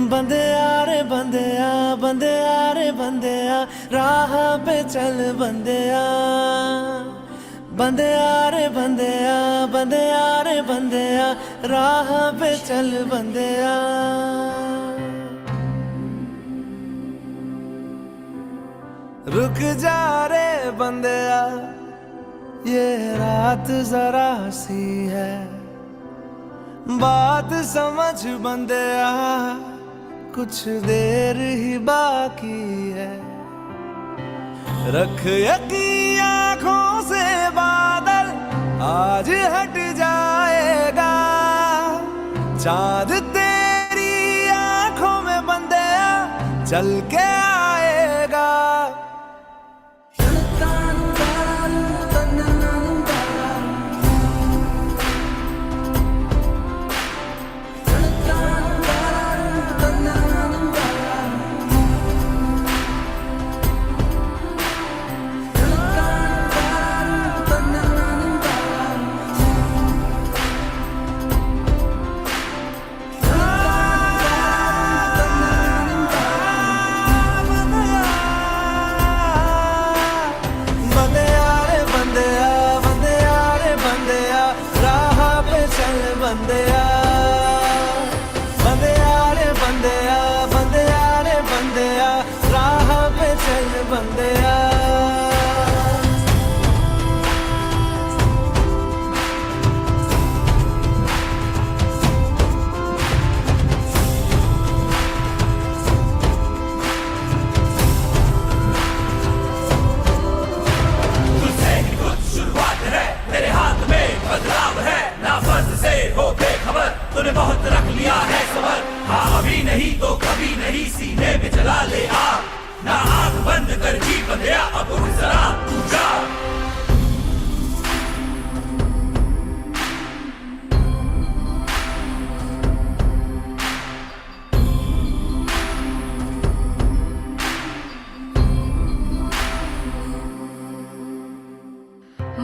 बंदेया रे बंदेया, बंदेया रे बंदेया, राह पे चल बंदेया। बंदेया रे बंदेया, बंदेया रे बंदेया, राह पे चल बंदेया। रुक जा रे बंदेया, ये रात जरा सी है, बात समझ बंदेया, कुछ देर ही बाकी है। रख यकीन आँखों से बादल, आज हट जाएगा। चांद तेरी आँखों में बंदेया, चल के आएगा। बंदेया बंदेया रे बंदेया, बंदेया रे बंदेया, राह पे चल बंदेया। तुझसे ही कुछ शुरुआत है, तेरे हाथ में बदलाव है। ना फर्ज से हो बेखबर, तूने बहुत रख लिया है सबर। हाँ अभी नहीं तो कभी नहीं, सीने में जला ले आग। ना आंख बंद कर जी बंदेया, अब उठ जरा तू जा।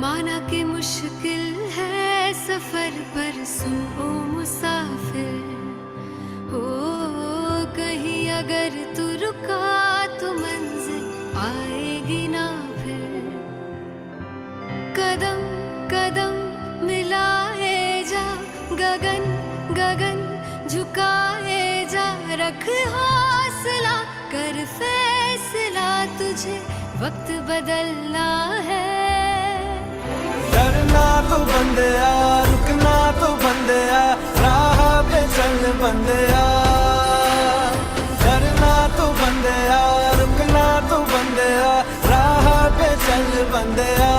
माना कि मुश्किल है सफर, पर सुन ओ मुसाफिर, हो कहीं अगर तू रुका तो मंजिल आएगी ना फिर। कदम कदम मिलाए जा, गगन गगन झुकाए जा। रख हौसला, कर फैसला, तुझे वक्त बदलना है। डरना तो बंदेया, रुकना तो बंदेया, राह पे चल बंदेया। डरना तो बंदेया, रुकना तो बंदेया, राह पे चल बंदेया।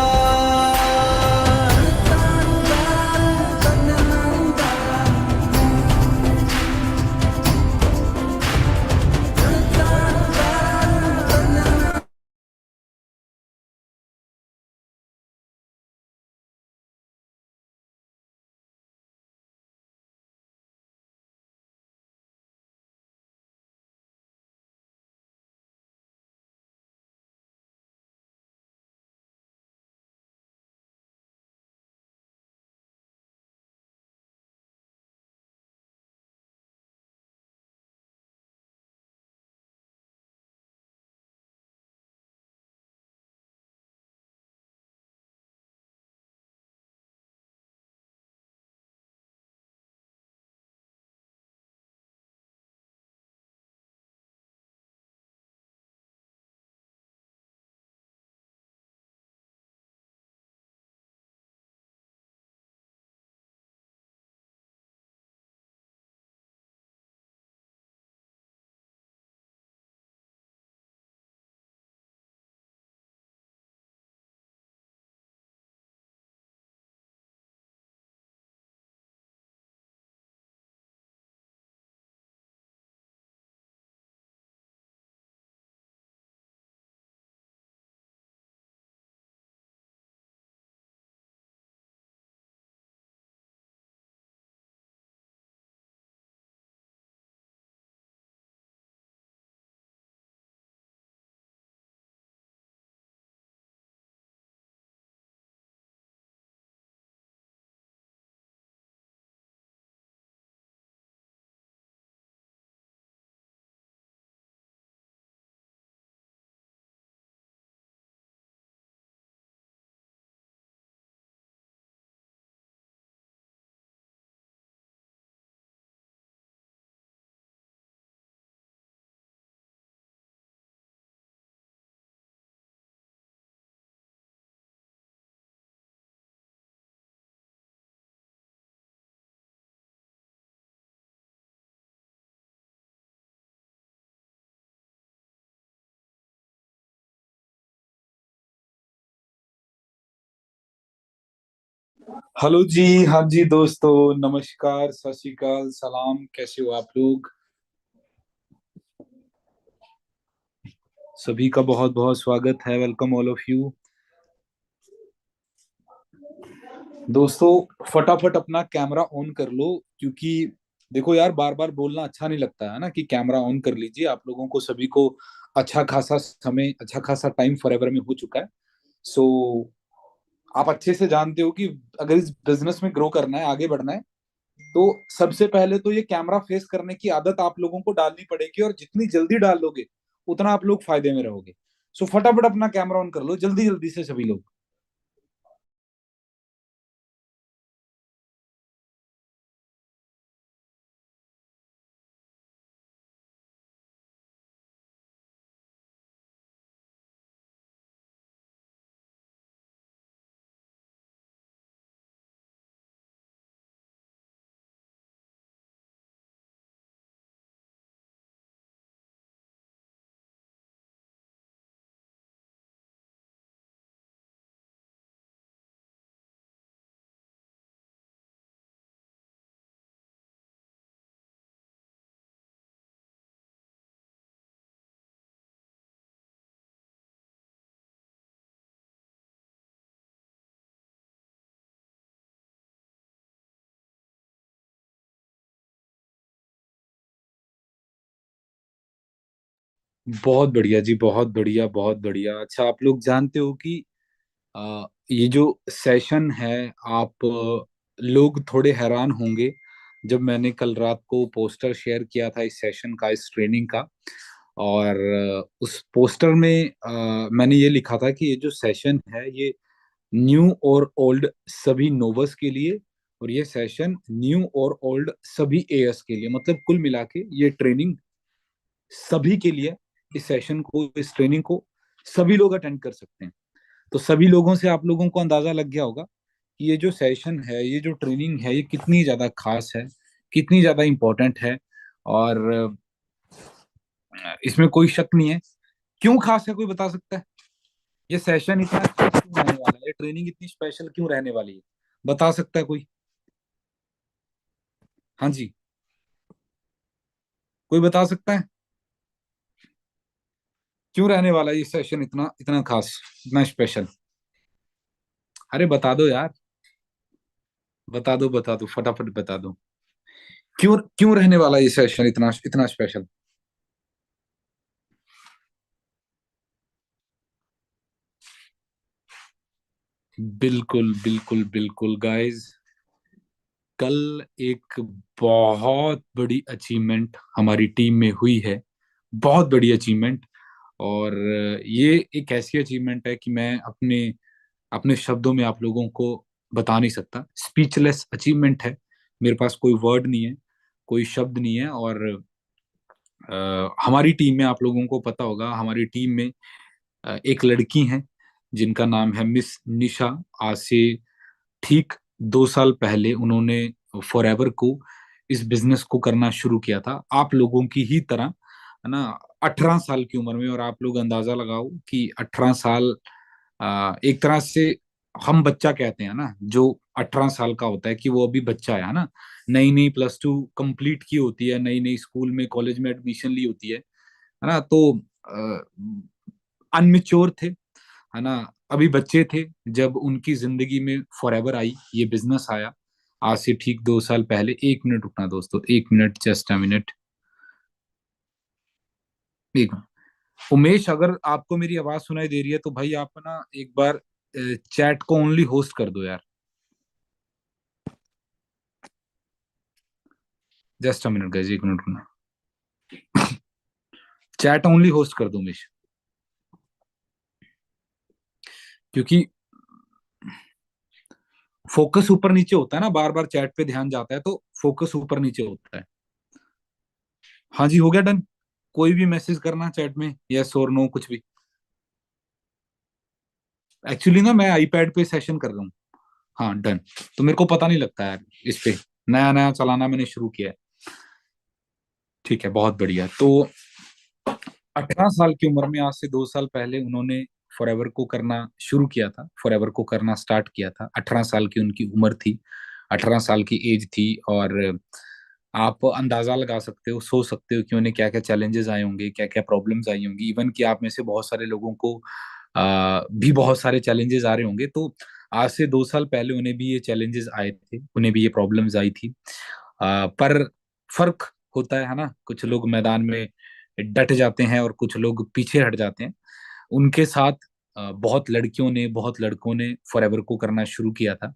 हेलो जी। हाँ जी दोस्तों, नमस्कार, सत श्री अकाल, सलाम। कैसे हो आप लोग? सभी का बहुत बहुत स्वागत है। Welcome all of you. दोस्तों, फटाफट अपना कैमरा ऑन कर लो, क्योंकि देखो यार, बार बार बोलना अच्छा नहीं लगता है ना कि कैमरा ऑन कर लीजिए। आप लोगों को सभी को अच्छा खासा समय, अच्छा खासा टाइम फॉरएवर में हो चुका है। सो आप अच्छे से जानते हो कि अगर इस बिजनेस में ग्रो करना है, आगे बढ़ना है, तो सबसे पहले तो ये कैमरा फेस करने की आदत आप लोगों को डालनी पड़ेगी, और जितनी जल्दी डाल लोगे उतना आप लोग फायदे में रहोगे। सो फटाफट अपना कैमरा ऑन कर लो, जल्दी जल्दी से सभी लोग। बहुत बढ़िया जी, बहुत बढ़िया, बहुत बढ़िया। अच्छा, आप लोग जानते हो कि ये जो सेशन है, आप लोग थोड़े हैरान होंगे जब मैंने कल रात को पोस्टर शेयर किया था इस सेशन का, इस ट्रेनिंग का। और उस पोस्टर में मैंने ये लिखा था कि ये जो सेशन है, ये न्यू और ओल्ड सभी नोवस के लिए, और ये सेशन न्यू और ओल्ड सभी एएस के लिए, मतलब कुल मिला के ये ट्रेनिंग सभी के लिए। इस सेशन को, इस ट्रेनिंग को सभी लोग अटेंड कर सकते हैं। तो सभी लोगों से आप लोगों को अंदाजा लग गया होगा कि ये जो सेशन है, ये जो ट्रेनिंग है, ये कितनी ज्यादा खास है, कितनी ज्यादा इंपॉर्टेंट है। और इसमें कोई शक नहीं है। क्यों खास है, कोई बता सकता है? ये सेशन इतना खास क्यों रहने वाला है, ये ट्रेनिंग इतनी स्पेशल क्यों रहने वाली है? बता सकता है कोई? हाँ जी, कोई बता सकता है क्यों रहने वाला है ये सेशन इतना इतना खास, इतना स्पेशल? अरे बता दो यार, बता दो, बता दो, फटाफट बता दो। क्यों क्यों रहने वाला ये सेशन इतना इतना स्पेशल? बिल्कुल बिल्कुल बिल्कुल गाइस। कल एक बहुत बड़ी अचीवमेंट हमारी टीम में हुई है, बहुत बड़ी अचीवमेंट। और ये एक ऐसी अचीवमेंट है कि मैं अपने अपने शब्दों में आप लोगों को बता नहीं सकता। स्पीचलेस अचीवमेंट है। मेरे पास कोई वर्ड नहीं है, कोई शब्द नहीं है। और हमारी टीम में, आप लोगों को पता होगा, हमारी टीम में एक लड़की हैं जिनका नाम है मिस निशा। आज से ठीक 2 साल पहले उन्होंने फॉरएवर को, इस बिजनेस को करना शुरू किया था, आप लोगों की ही तरह, है ना, 18 साल की उम्र में। और आप लोग अंदाजा लगाओ कि 18 साल, एक तरह से हम बच्चा कहते हैं ना, जो 18 साल का होता है, कि वो अभी बच्चा है ना। नई नई +2 कंप्लीट की होती है, नई नई स्कूल में, कॉलेज में एडमिशन ली होती है ना। तो अनमेच्योर थे, है ना, अभी बच्चे थे जब उनकी जिंदगी में फॉरएवर आई, ये बिजनेस आया। आज से ठीक 2 साल पहले। 1 मिनट रुकना दोस्तों, 1 मिनट, जस्ट अ मिनट। एक उमेश, अगर आपको मेरी आवाज सुनाई दे रही है तो भाई आप ना एक बार चैट को ओनली होस्ट कर दो यार। Just a minute guys, 1 minute रुकना। चैट ओनली होस्ट कर दो उमेश, क्योंकि फोकस ऊपर नीचे होता है ना, बार बार चैट पे ध्यान जाता है, तो फोकस ऊपर नीचे होता है। हाँ जी, हो गया डन। कोई भी मैसेज करना चैट में, यस और नो, कुछ भी। एक्चुअली ना मैं आईपैड पे सेशन कर रहा हूँ। हाँ डन। तो मेरे को पता नहीं लगता यार इस पे, नया नया चलाना मैंने शुरू किया है। ठीक है, बहुत बढ़िया। तो 18 साल की उम्र में, आज से 2 साल पहले उन्होंने फॉरएवर को करना शुरू किया था, फॉरएवर को करना स्टार्ट किया था। 18 साल की उनकी उम्र थी, 18 साल की एज थी। और आप अंदाजा लगा सकते हो, सोच सकते हो कि उन्हें क्या क्या चैलेंजेस आए होंगे, क्या क्या प्रॉब्लम्स आई होंगी। इवन कि आप में से बहुत सारे लोगों को भी बहुत सारे चैलेंजेस आ रहे होंगे। तो आज से 2 साल पहले उन्हें भी ये चैलेंजेस आए थे, उन्हें भी ये प्रॉब्लम्स आई थी। पर फर्क होता है ना, कुछ लोग मैदान में डट जाते हैं और कुछ लोग पीछे हट जाते हैं। उनके साथ बहुत लड़कियों ने, बहुत लड़कों ने फॉरएवर को करना शुरू किया था।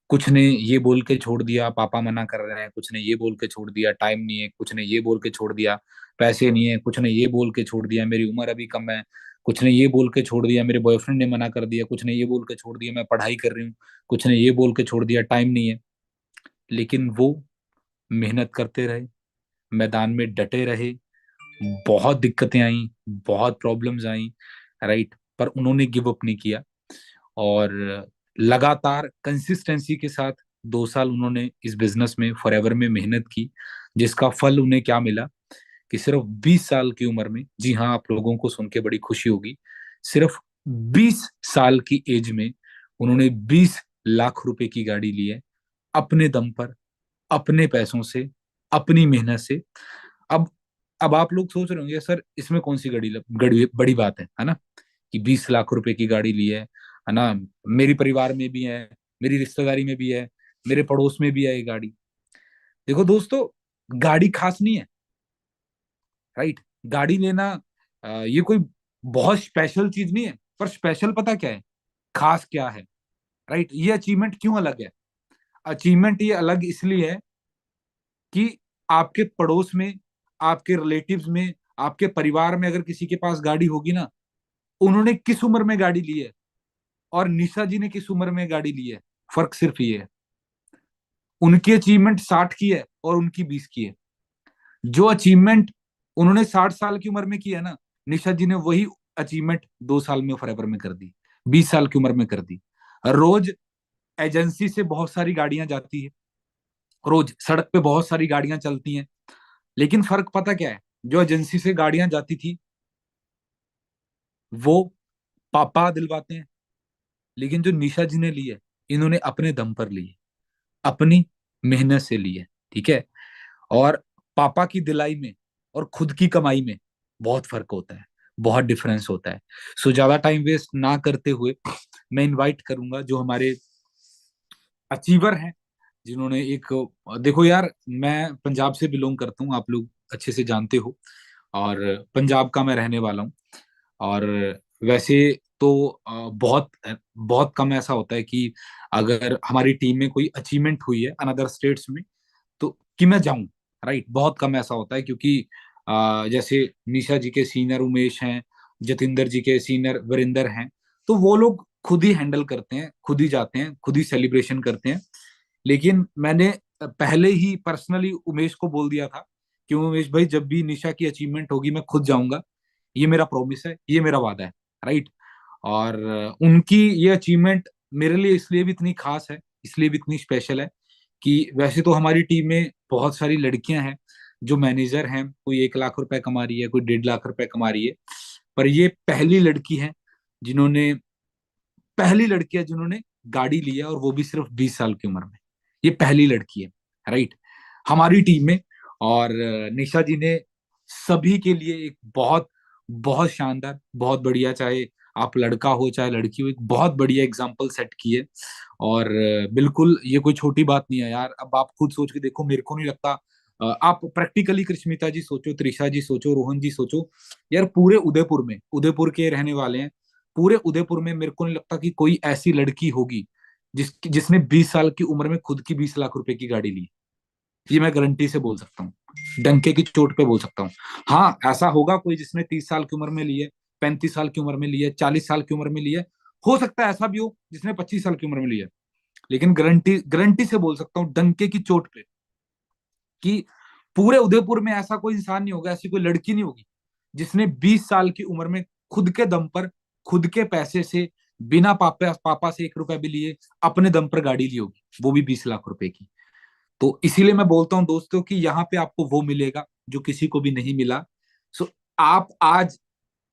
कुछ ने ये बोल के छोड़ दिया पापा मना कर रहे हैं, कुछ ने ये बोल के छोड़ दिया टाइम नहीं है, कुछ ने ये बोल के छोड़ दिया पैसे नहीं है, कुछ ने ये बोल के छोड़ दिया मेरी उम्र अभी कम है, कुछ ने ये बोल के छोड़ दिया मेरे बॉयफ्रेंड ने मना कर दिया, कुछ ने ये बोल के छोड़ दिया मैं पढ़ाई कर रही हूँ, कुछ ने ये बोल के छोड़ दिया टाइम नहीं है। लेकिन वो मेहनत करते रहे, मैदान में डटे रहे। बहुत दिक्कतें आई, बहुत प्रॉब्लम्स आई, राइट, पर उन्होंने गिव अप नहीं किया। और लगातार कंसिस्टेंसी के साथ 2 साल उन्होंने इस बिजनेस में, फॉरएवर में मेहनत की, जिसका फल उन्हें क्या मिला कि सिर्फ 20 साल की उम्र में, जी हाँ, आप लोगों को सुन के बड़ी खुशी होगी, सिर्फ 20 साल की एज में उन्होंने 20 लाख रुपए की गाड़ी ली है, अपने दम पर, अपने पैसों से, अपनी मेहनत से। अब अब आप लोग सोच रहे होंगे सर इसमें कौन सी गड़ी बड़ी बात है ना, कि 20 लाख रुपए की गाड़ी ली है ना, मेरी परिवार में भी है, मेरी रिश्तेदारी में भी है, मेरे पड़ोस में भी है ये गाड़ी। देखो दोस्तों, गाड़ी खास नहीं है, राइट। गाड़ी लेना ये कोई बहुत स्पेशल चीज नहीं है। पर स्पेशल पता क्या है, खास क्या है, राइट। ये अचीवमेंट क्यों अलग है? अचीवमेंट ये अलग इसलिए है कि आपके पड़ोस में, आपके रिलेटिव्स में, आपके परिवार में अगर किसी के पास गाड़ी होगी ना, उन्होंने किस उम्र में गाड़ी ली है और निशा जी ने किस उम्र में गाड़ी ली है, फर्क सिर्फ ये है। उनकी अचीवमेंट 60 की है और उनकी 20 की है। जो अचीवमेंट उन्होंने 60 साल की उम्र में किया है ना, निशा जी ने वही अचीवमेंट 2 साल में फॉरएवर में कर दी, 20 साल की उम्र में कर दी। रोज एजेंसी से बहुत सारी गाड़ियां जाती है, रोज सड़क पे बहुत सारी गाड़ियां चलती हैं। लेकिन फर्क पता क्या है, जो एजेंसी से गाड़ियां जाती थी वो पापा दिलवाते हैं, लेकिन जो निशा जी ने ली है, इन्होंने अपने दम पर ली है, अपनी मेहनत से ली है, ठीक है। और पापा की दिलाई में और खुद की कमाई में बहुत फर्क होता है, बहुत डिफरेंस होता है। सो ज्यादा टाइम वेस्ट ना करते हुए मैं इनवाइट करूंगा जो हमारे अचीवर हैं, जिन्होंने एक, देखो यार, मैं पंजाब से बिलोंग करता हूँ, आप लोग अच्छे से जानते हो, और पंजाब का मैं रहने वाला हूँ। और वैसे तो बहुत बहुत कम ऐसा होता है कि अगर हमारी टीम में कोई अचीवमेंट हुई है अनदर स्टेट्स में तो कि मैं जाऊं, राइट। बहुत कम ऐसा होता है, क्योंकि जैसे निशा जी के सीनियर उमेश हैं, जतिंदर जी के सीनियर वीरेंद्र हैं, तो वो लोग खुद ही हैंडल करते हैं, खुद ही जाते हैं, खुद ही सेलिब्रेशन करते हैं। लेकिन मैंने पहले ही पर्सनली उमेश को बोल दिया था कि उमेश भाई, जब भी निशा की अचीवमेंट होगी मैं खुद जाऊंगा, ये मेरा प्रॉमिस है, ये मेरा वादा है, राइट। और उनकी ये अचीवमेंट मेरे लिए इसलिए भी इतनी खास है, इसलिए भी इतनी स्पेशल है कि वैसे तो हमारी टीम में बहुत सारी लड़कियां हैं जो मैनेजर हैं, कोई 1 लाख रुपए कमा रही है, कोई 1.5 लाख रुपए कमा रही है। पर ये पहली लड़की है जिन्होंने, पहली लड़की है जिन्होंने गाड़ी लिया, और वो भी सिर्फ 20 साल की उम्र में। ये पहली लड़की है, राइट, हमारी टीम में। और निशा जी ने सभी के लिए एक बहुत बहुत शानदार, बहुत बढ़िया, चाहे आप लड़का हो चाहे लड़की हो, एक बहुत बढ़िया एग्जाम्पल सेट की है। और बिल्कुल ये कोई छोटी बात नहीं है यार। अब आप खुद सोच के देखो, मेरे को नहीं लगता, आप प्रैक्टिकली कृष्मिता जी सोचो, त्रिशा जी सोचो, रोहन जी सोचो, यार पूरे उदयपुर में, उदयपुर के रहने वाले हैं, पूरे उदयपुर में मेरे को नहीं लगता कि कोई ऐसी लड़की होगी जिसने 20 साल की उम्र में खुद की 20 लाख रुपए की गाड़ी ली। ये मैं गारंटी से बोल सकता हूँ, डंके की चोट पे बोल सकता हूँ। हाँ, ऐसा होगा कोई जिसने 30 साल की उम्र में ली है, 35 साल की उम्र में ली है, 40 साल की उम्र में ली है, हो सकता है ऐसा भी हो जिसने 25 साल की उम्र में ली है। लेकिन गारंटी गारंटी से बोल सकता हूँ, डंके की चोट पे, कि पूरे उदयपुर में ऐसा कोई इंसान नहीं होगा, ऐसी कोई लड़की नहीं होगी जिसने 20 साल की उम्र में खुद के दम पर, खुद के पैसे से, बिना पापा पापा से 1 रुपया भी लिए, अपने दम पर गाड़ी ली होगी, वो भी 20 लाख रुपए की। तो इसीलिए मैं बोलता हूँ दोस्तों कि यहाँ पे आपको वो मिलेगा जो किसी को भी नहीं मिला। सो आप आज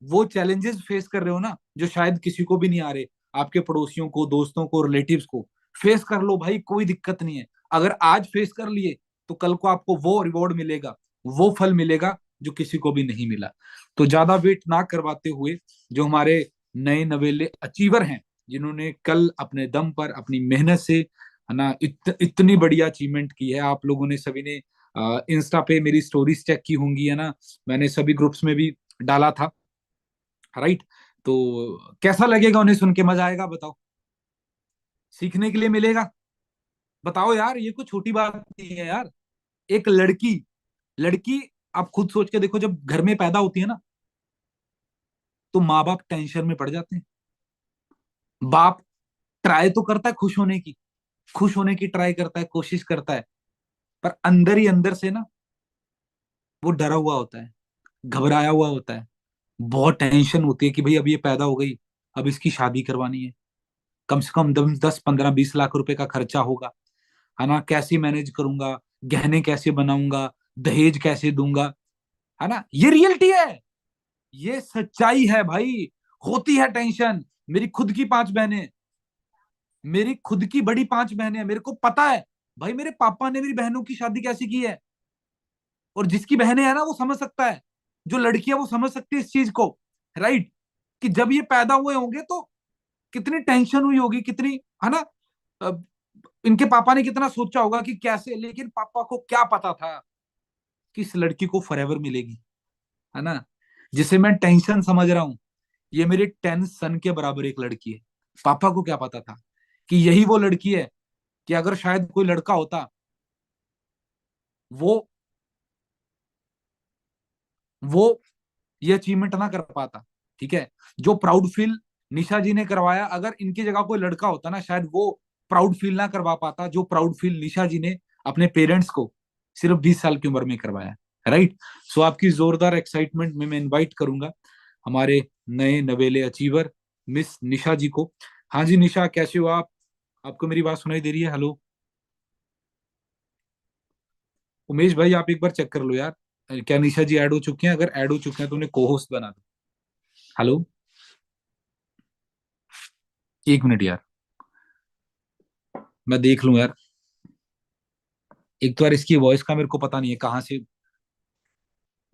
वो चैलेंजेस फेस कर रहे हो ना, जो शायद किसी को भी नहीं आ रहे, आपके पड़ोसियों को, दोस्तों को, रिलेटिव्स को, फेस कर लो भाई, कोई दिक्कत नहीं है। अगर आज फेस कर लिए तो कल को आपको वो रिवॉर्ड मिलेगा, वो फल मिलेगा जो किसी को भी नहीं मिला। तो ज्यादा वेट ना करवाते हुए, जो हमारे नए नवेले अचीवर हैं, जिन्होंने कल अपने दम पर अपनी मेहनत से, है ना, इतनी बढ़िया अचीवमेंट की है। आप लोगों ने सभी ने इंस्टा पे मेरी स्टोरीज चेक की होंगी, है ना, मैंने सभी ग्रुप्स में भी डाला था, राइट। तो कैसा लगेगा उन्हें सुन के, मजा आएगा बताओ, सीखने के लिए मिलेगा, बताओ यार, ये कोई छोटी बात नहीं है यार। एक लड़की, लड़की, आप खुद सोच के देखो, जब घर में पैदा होती है ना, तो माँ बाप टेंशन में पड़ जाते हैं। बाप ट्राई तो करता है खुश होने की, खुश होने की ट्राई करता है, कोशिश करता है, पर अंदर ही अंदर से ना वो डरा हुआ होता है, घबराया हुआ होता है। बहुत टेंशन होती है कि भाई अब ये पैदा हो गई, अब इसकी शादी करवानी है, कम से कम 10 15 20 लाख रुपए का खर्चा होगा, है ना, कैसे मैनेज करूंगा, गहने कैसे बनाऊंगा, दहेज कैसे दूंगा, है ना। ये रियलिटी है, ये सच्चाई है भाई। होती है टेंशन। मेरी खुद की 5 बहनें, मेरी खुद की बड़ी 5 बहनें हैं, मेरे को पता है भाई मेरे पापा ने मेरी बहनों की शादी कैसे की है। और जिसकी बहनें हैं ना वो समझ सकता है, जो लड़की है वो समझ सकती है इस चीज को, राइट। कि जब ये पैदा हुए होंगे तो कितनी टेंशन हुई होगी, कितनी, है ना, अब इनके पापा ने कितना सोचा होगा कि कैसे, लेकिन पापा को क्या पता था कि इस लड़की को फॉरएवर मिलेगी, है ना। जिसे मैं टेंशन समझ रहा हूं, ये मेरे 10 सन के बराबर एक लड़की है। पापा को क्या पता था कि यही वो लड़की है, कि अगर शायद कोई लड़का होता, वो वो ये अचीवमेंट ना कर पाता, ठीक है। जो प्राउड फील निशा जी ने करवाया, अगर इनकी जगह कोई लड़का होता ना, शायद वो प्राउड फील ना करवा पाता, जो प्राउड फील निशा जी ने अपने पेरेंट्स को सिर्फ 20 साल की उम्र में करवाया, राइट। सो आपकी जोरदार एक्साइटमेंट में मैं इनवाइट करूंगा हमारे नए नवेले अचीवर मिस निशा जी को। हाँ जी निशा, कैसे हो आप? आपको मेरी बात सुनाई दे रही है? हेलो उमेश भाई, आप एक बार चेक कर लो यार, क्या निशा जी ऐड हो चुके हैं? अगर ऐड हो चुके हैं तो उन्हें को होस्ट बना दो। हेलो, 1 मिनट यार, मैं देख लूं यार। एक तो यार इसकी वॉइस का मेरे को पता नहीं है कहाँ से,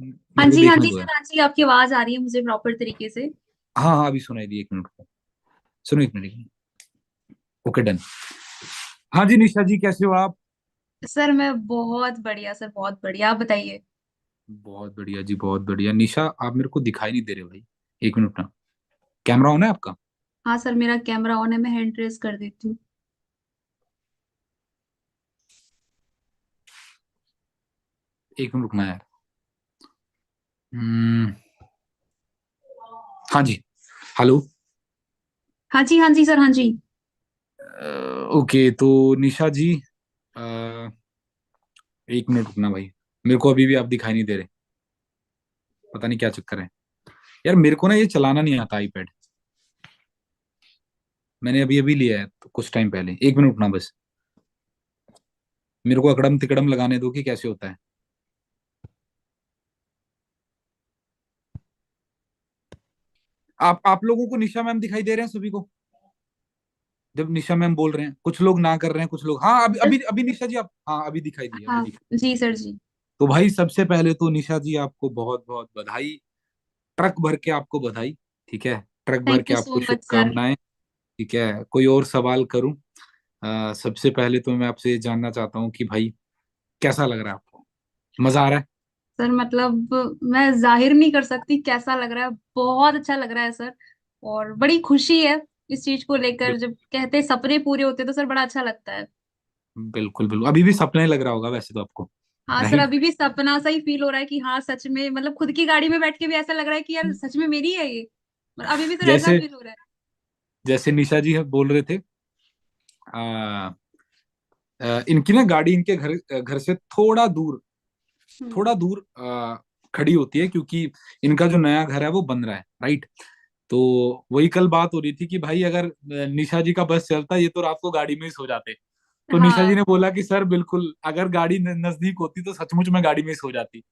मेरे को हाँ देखने जी दो यार। सर, हाँ जी, आपकी आवाज आ रही है मुझे प्रॉपर तरीके से। हाँ हाँ, अभी सुनाई दी, 1 मिनट को सुनो, 1 मिनट, 1 मिनट। Okay done. हाँ जी निशा जी, कैसे हो आप? सर मैं बहुत बढ़िया सर, बहुत बढ़िया। आप बताइए। बहुत बढ़िया जी, बहुत बढ़िया। निशा आप मेरे को दिखाई नहीं दे रहे भाई, 1 मिनट ना, कैमरा ऑन है आपका? हाँ सर, मेरा कैमरा ऑन है, मैं हैंड रेस कर देती हूँ। 1 मिनट रुकना यार। हम्म, हाँ जी, हेलो। हाँ जी सर, हाँ जी। ओके तो निशा जी, 1 मिनट रुकना भाई, मेरे को अभी भी आप दिखाई नहीं दे रहे, पता नहीं क्या चक्कर है यार। मेरे को ना ये चलाना नहीं आता आईपैड, मैंने अभी अभी लिया है तो कुछ टाइम पहले। 1 मिनट रुकना बस, मेरे को अकड़म तिकड़म लगाने दो कि कैसे होता है। आप लोगों को निशा मैम दिखाई दे रहे हैं सभी को? जब निशा मैम बोल रहे हैं, कुछ लोग ना कर रहे हैं, कुछ लोग हाँ। अभी अभी अभी निशा जी आप, हाँ अभी दिखाई दी, अभी हाँ दिखाई। जी सर जी। तो भाई सबसे पहले तो निशा जी आपको बहुत बहुत बधाई, ट्रक भर के आपको बधाई, ठीक है, ट्रक भर थैंक के यू सो आपको मच सर। शुभकामनाएं, ठीक है। कोई और सवाल करूं? सबसे पहले तो मैं आपसे ये जानना चाहता हूँ कि भाई कैसा लग रहा है आपको, मजा आ रहा है? सर मतलब मैं जाहिर नहीं कर सकती कैसा लग रहा है, बहुत अच्छा लग रहा है सर। और बड़ी खुशी है इस चीज को लेकर, जब कहते हैं सपने पूरे होते हैं तो सर बड़ा अच्छा लगता है। बिल्कुल बिल्कुल, अभी भी सपने लग रहा होगा वैसे तो आपको, हाँ सर, राइट। अभी भी सपना सा ही फील हो रहा है कि हाँ सच में, मतलब खुद की गाड़ी में बैठ के भी ऐसा लग रहा है कि यार सच में मेरी है ये। मतलब अभी भी सर ऐसा जैसे, फील हो रहा है। जैसे निशा जी बोल रहे थे, आ, इनकी ना गाड़ी इनके घर घर से हम्म। थोड़ा दूर खड़ी होती है, क्योंकि इनका जो नया घर है वो बन रहा है, राइट। तो वही कल बात हो रही थी कि भाई अगर निशा जी का बस चलता ये तो रात को गाड़ी में ही सो जाते। तो निशा जी हाँ ने बोला कि सर बिल्कुल, अगर गाड़ी नजदीक होती तो सचमुच में गाड़ी में ही सो जाती।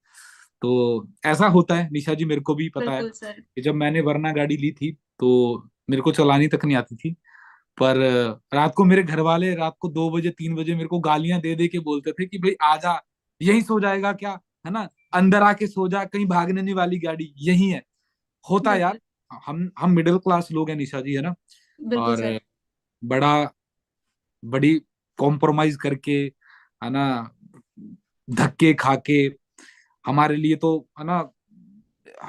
तो ऐसा होता है निशा जी, मेरे को भी पता है बिल्कुल सर। कि जब मैंने वरना गाड़ी ली थी तो मेरे को चलानी तक नहीं आती थी। पर रात को मेरे घर वाले रात को 2 बजे 3 बजे मेरे को गालियां दे दे के बोलते थे कि भाई आजा, यहीं सो जाएगा क्या, है ना, अंदर आके सो जा, कहीं भागने नहीं वाली गाड़ी यही है। होता है यार, बिल्कुल। हम मिडिल क्लास लोग हैं निशा जी, है ना। बिल्कुल और सर। बड़ा बड़ी कॉम्प्रोमाइज करके, है ना, धक्के खा के, हमारे लिए तो, है ना,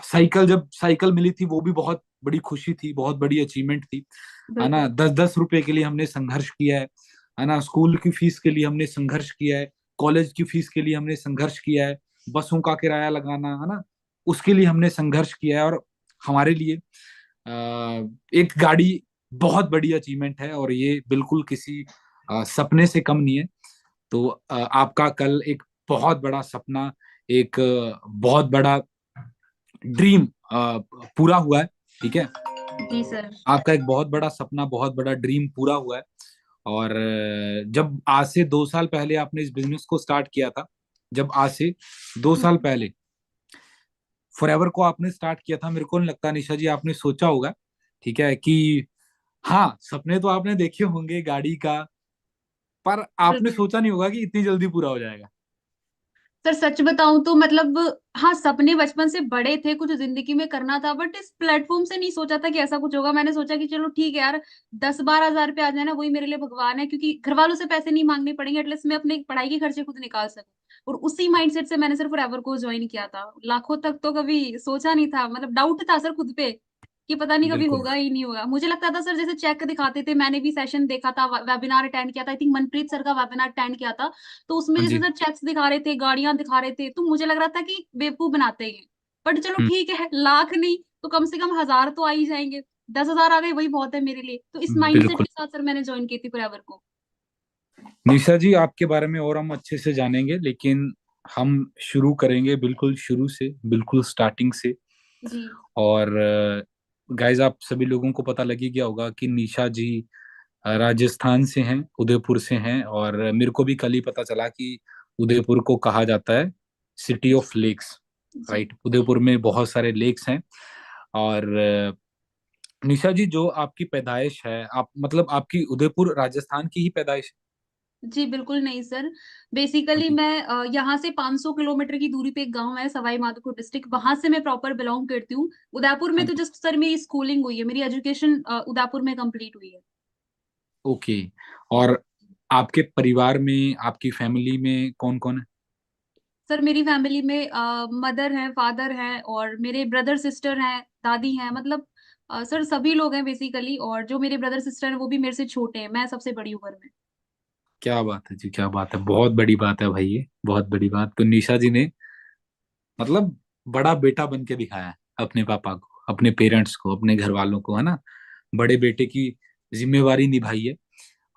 साइकिल, जब साइकिल मिली थी वो भी बहुत बड़ी खुशी थी, बहुत बड़ी अचीवमेंट थी, है ना। बिल्कुल। 10-10 रुपए के लिए हमने संघर्ष किया है ना, स्कूल की फीस के लिए हमने संघर्ष किया है, कॉलेज की फीस के लिए हमने संघर्ष किया है, बसों का किराया लगाना, है ना, उसके लिए हमने संघर्ष किया है। और हमारे लिए एक गाड़ी बहुत बड़ी अचीवमेंट है, और ये बिल्कुल किसी सपने से कम नहीं है। तो आपका कल एक बहुत बड़ा सपना, एक बहुत बड़ा ड्रीम पूरा हुआ है, ठीक है। जी सर। आपका एक बहुत बड़ा सपना, बहुत बड़ा ड्रीम पूरा हुआ है। और जब आज से 2 साल पहले आपने इस बिजनेस को स्टार्ट किया था, जब आज से 2 साल पहले फॉरएवर को आपने स्टार्ट किया था, मेरे को नहीं लगता निशा जी आपने सोचा होगा, ठीक है, कि हाँ, सपने तो आपने देखे होंगे गाड़ी का, पर आपने बिल्कुल सोचा नहीं होगा कि इतनी जल्दी पूरा हो जाएगा। सर, सच बताऊं तो मतलब हाँ, सपने बचपन से बड़े थे, कुछ जिंदगी में करना था, बट इस प्लेटफॉर्म से नहीं सोचा था कि ऐसा कुछ होगा। मैंने सोचा कि चलो ठीक है यार, 10-12 हजार रुपये आ जाए ना, वही मेरे लिए भगवान है, क्योंकि घर वालों से पैसे नहीं मांगने पड़ेंगे, एटलीस्ट मैं अपने पढ़ाई के खर्चे खुद निकाल सकूं। और उसी माइंडसेट से मैंने सिर्फ फॉरएवर को ज्वाइन किया था। लाखों तक तो कभी सोचा नहीं था, मतलब डाउट था सर खुद पे कि पता नहीं कभी बिल्कुल होगा ही नहीं होगा। मुझे लगता था सर, जैसे चेक दिखाते थे, मैंने भी सेशन देखा था, वेबिनार अटेंड किया था, आई थिंक मनप्रीत सर का वेबिनार अटेंड किया था। तो उसमें हाँ जैसे जी। सर चेक्स दिखा रहे थे, गाड़ियां दिखा रहे थे, तो मुझे लग रहा था कि बेवकूफ बनाते ही हैं। बट चलो हम्म, ठीक है, लाख नहीं तो कम से कम हजार तो आ ही जाएंगे। 10 हजार आ गए, वही बहुत है मेरे लिए। तो इस माइंडसेट बिल्कुल। के साथ सर मैंने ज्वाइन की थी फॉरएवर को। निशा जी आपके बारे में और हम अच्छे से जानेंगे, लेकिन हम शुरू करेंगे बिल्कुल शुरू से, बिल्कुल स्टार्टिंग से। जी। और गाइज, आप सभी लोगों को पता लग ही गया होगा कि निशा जी राजस्थान से हैं, उदयपुर से हैं। और मेरे को भी कल ही पता चला कि उदयपुर को कहा जाता है सिटी ऑफ लेक्स, जी। राइट। उदयपुर में बहुत सारे लेक्स हैं। और निशा जी, जो आपकी पैदाइश है, आप मतलब आपकी उदयपुर राजस्थान की ही पैदाइश जी बिल्कुल नहीं सर। है? बेसिकली मैं यहाँ से 500 किलोमीटर की दूरी पे एक गांव है, सवाई माधोपुर डिस्ट्रिक्ट, वहां से मैं प्रॉपर बिलोंग करती हूँ। उदयपुर में हाँ तो जी। जस्ट सर मेरी स्कूलिंग हुई है, मेरी एजुकेशन उदयपुर में कंप्लीट हुई है। ओके। और आपके परिवार में, आपकी फैमिली में कौन कौन है? सर मेरी फैमिली में मदर हैं, फादर हैं, और मेरे ब्रदर सिस्टर हैं, दादी हैं, मतलब सर सभी लोग हैं बेसिकली। और जो मेरे ब्रदर सिस्टर हैं वो भी मेरे से छोटे हैं, मैं सबसे बड़ी हूँ घर में। क्या बात है जी, क्या बात है, बहुत बड़ी बात है भाई, ये बहुत बड़ी बात। तो निशा जी ने मतलब बड़ा बेटा बन के दिखाया है अपने पापा को, अपने पेरेंट्स को, अपने घर वालों को, है ना। बड़े बेटे की जिम्मेवारी निभाई है।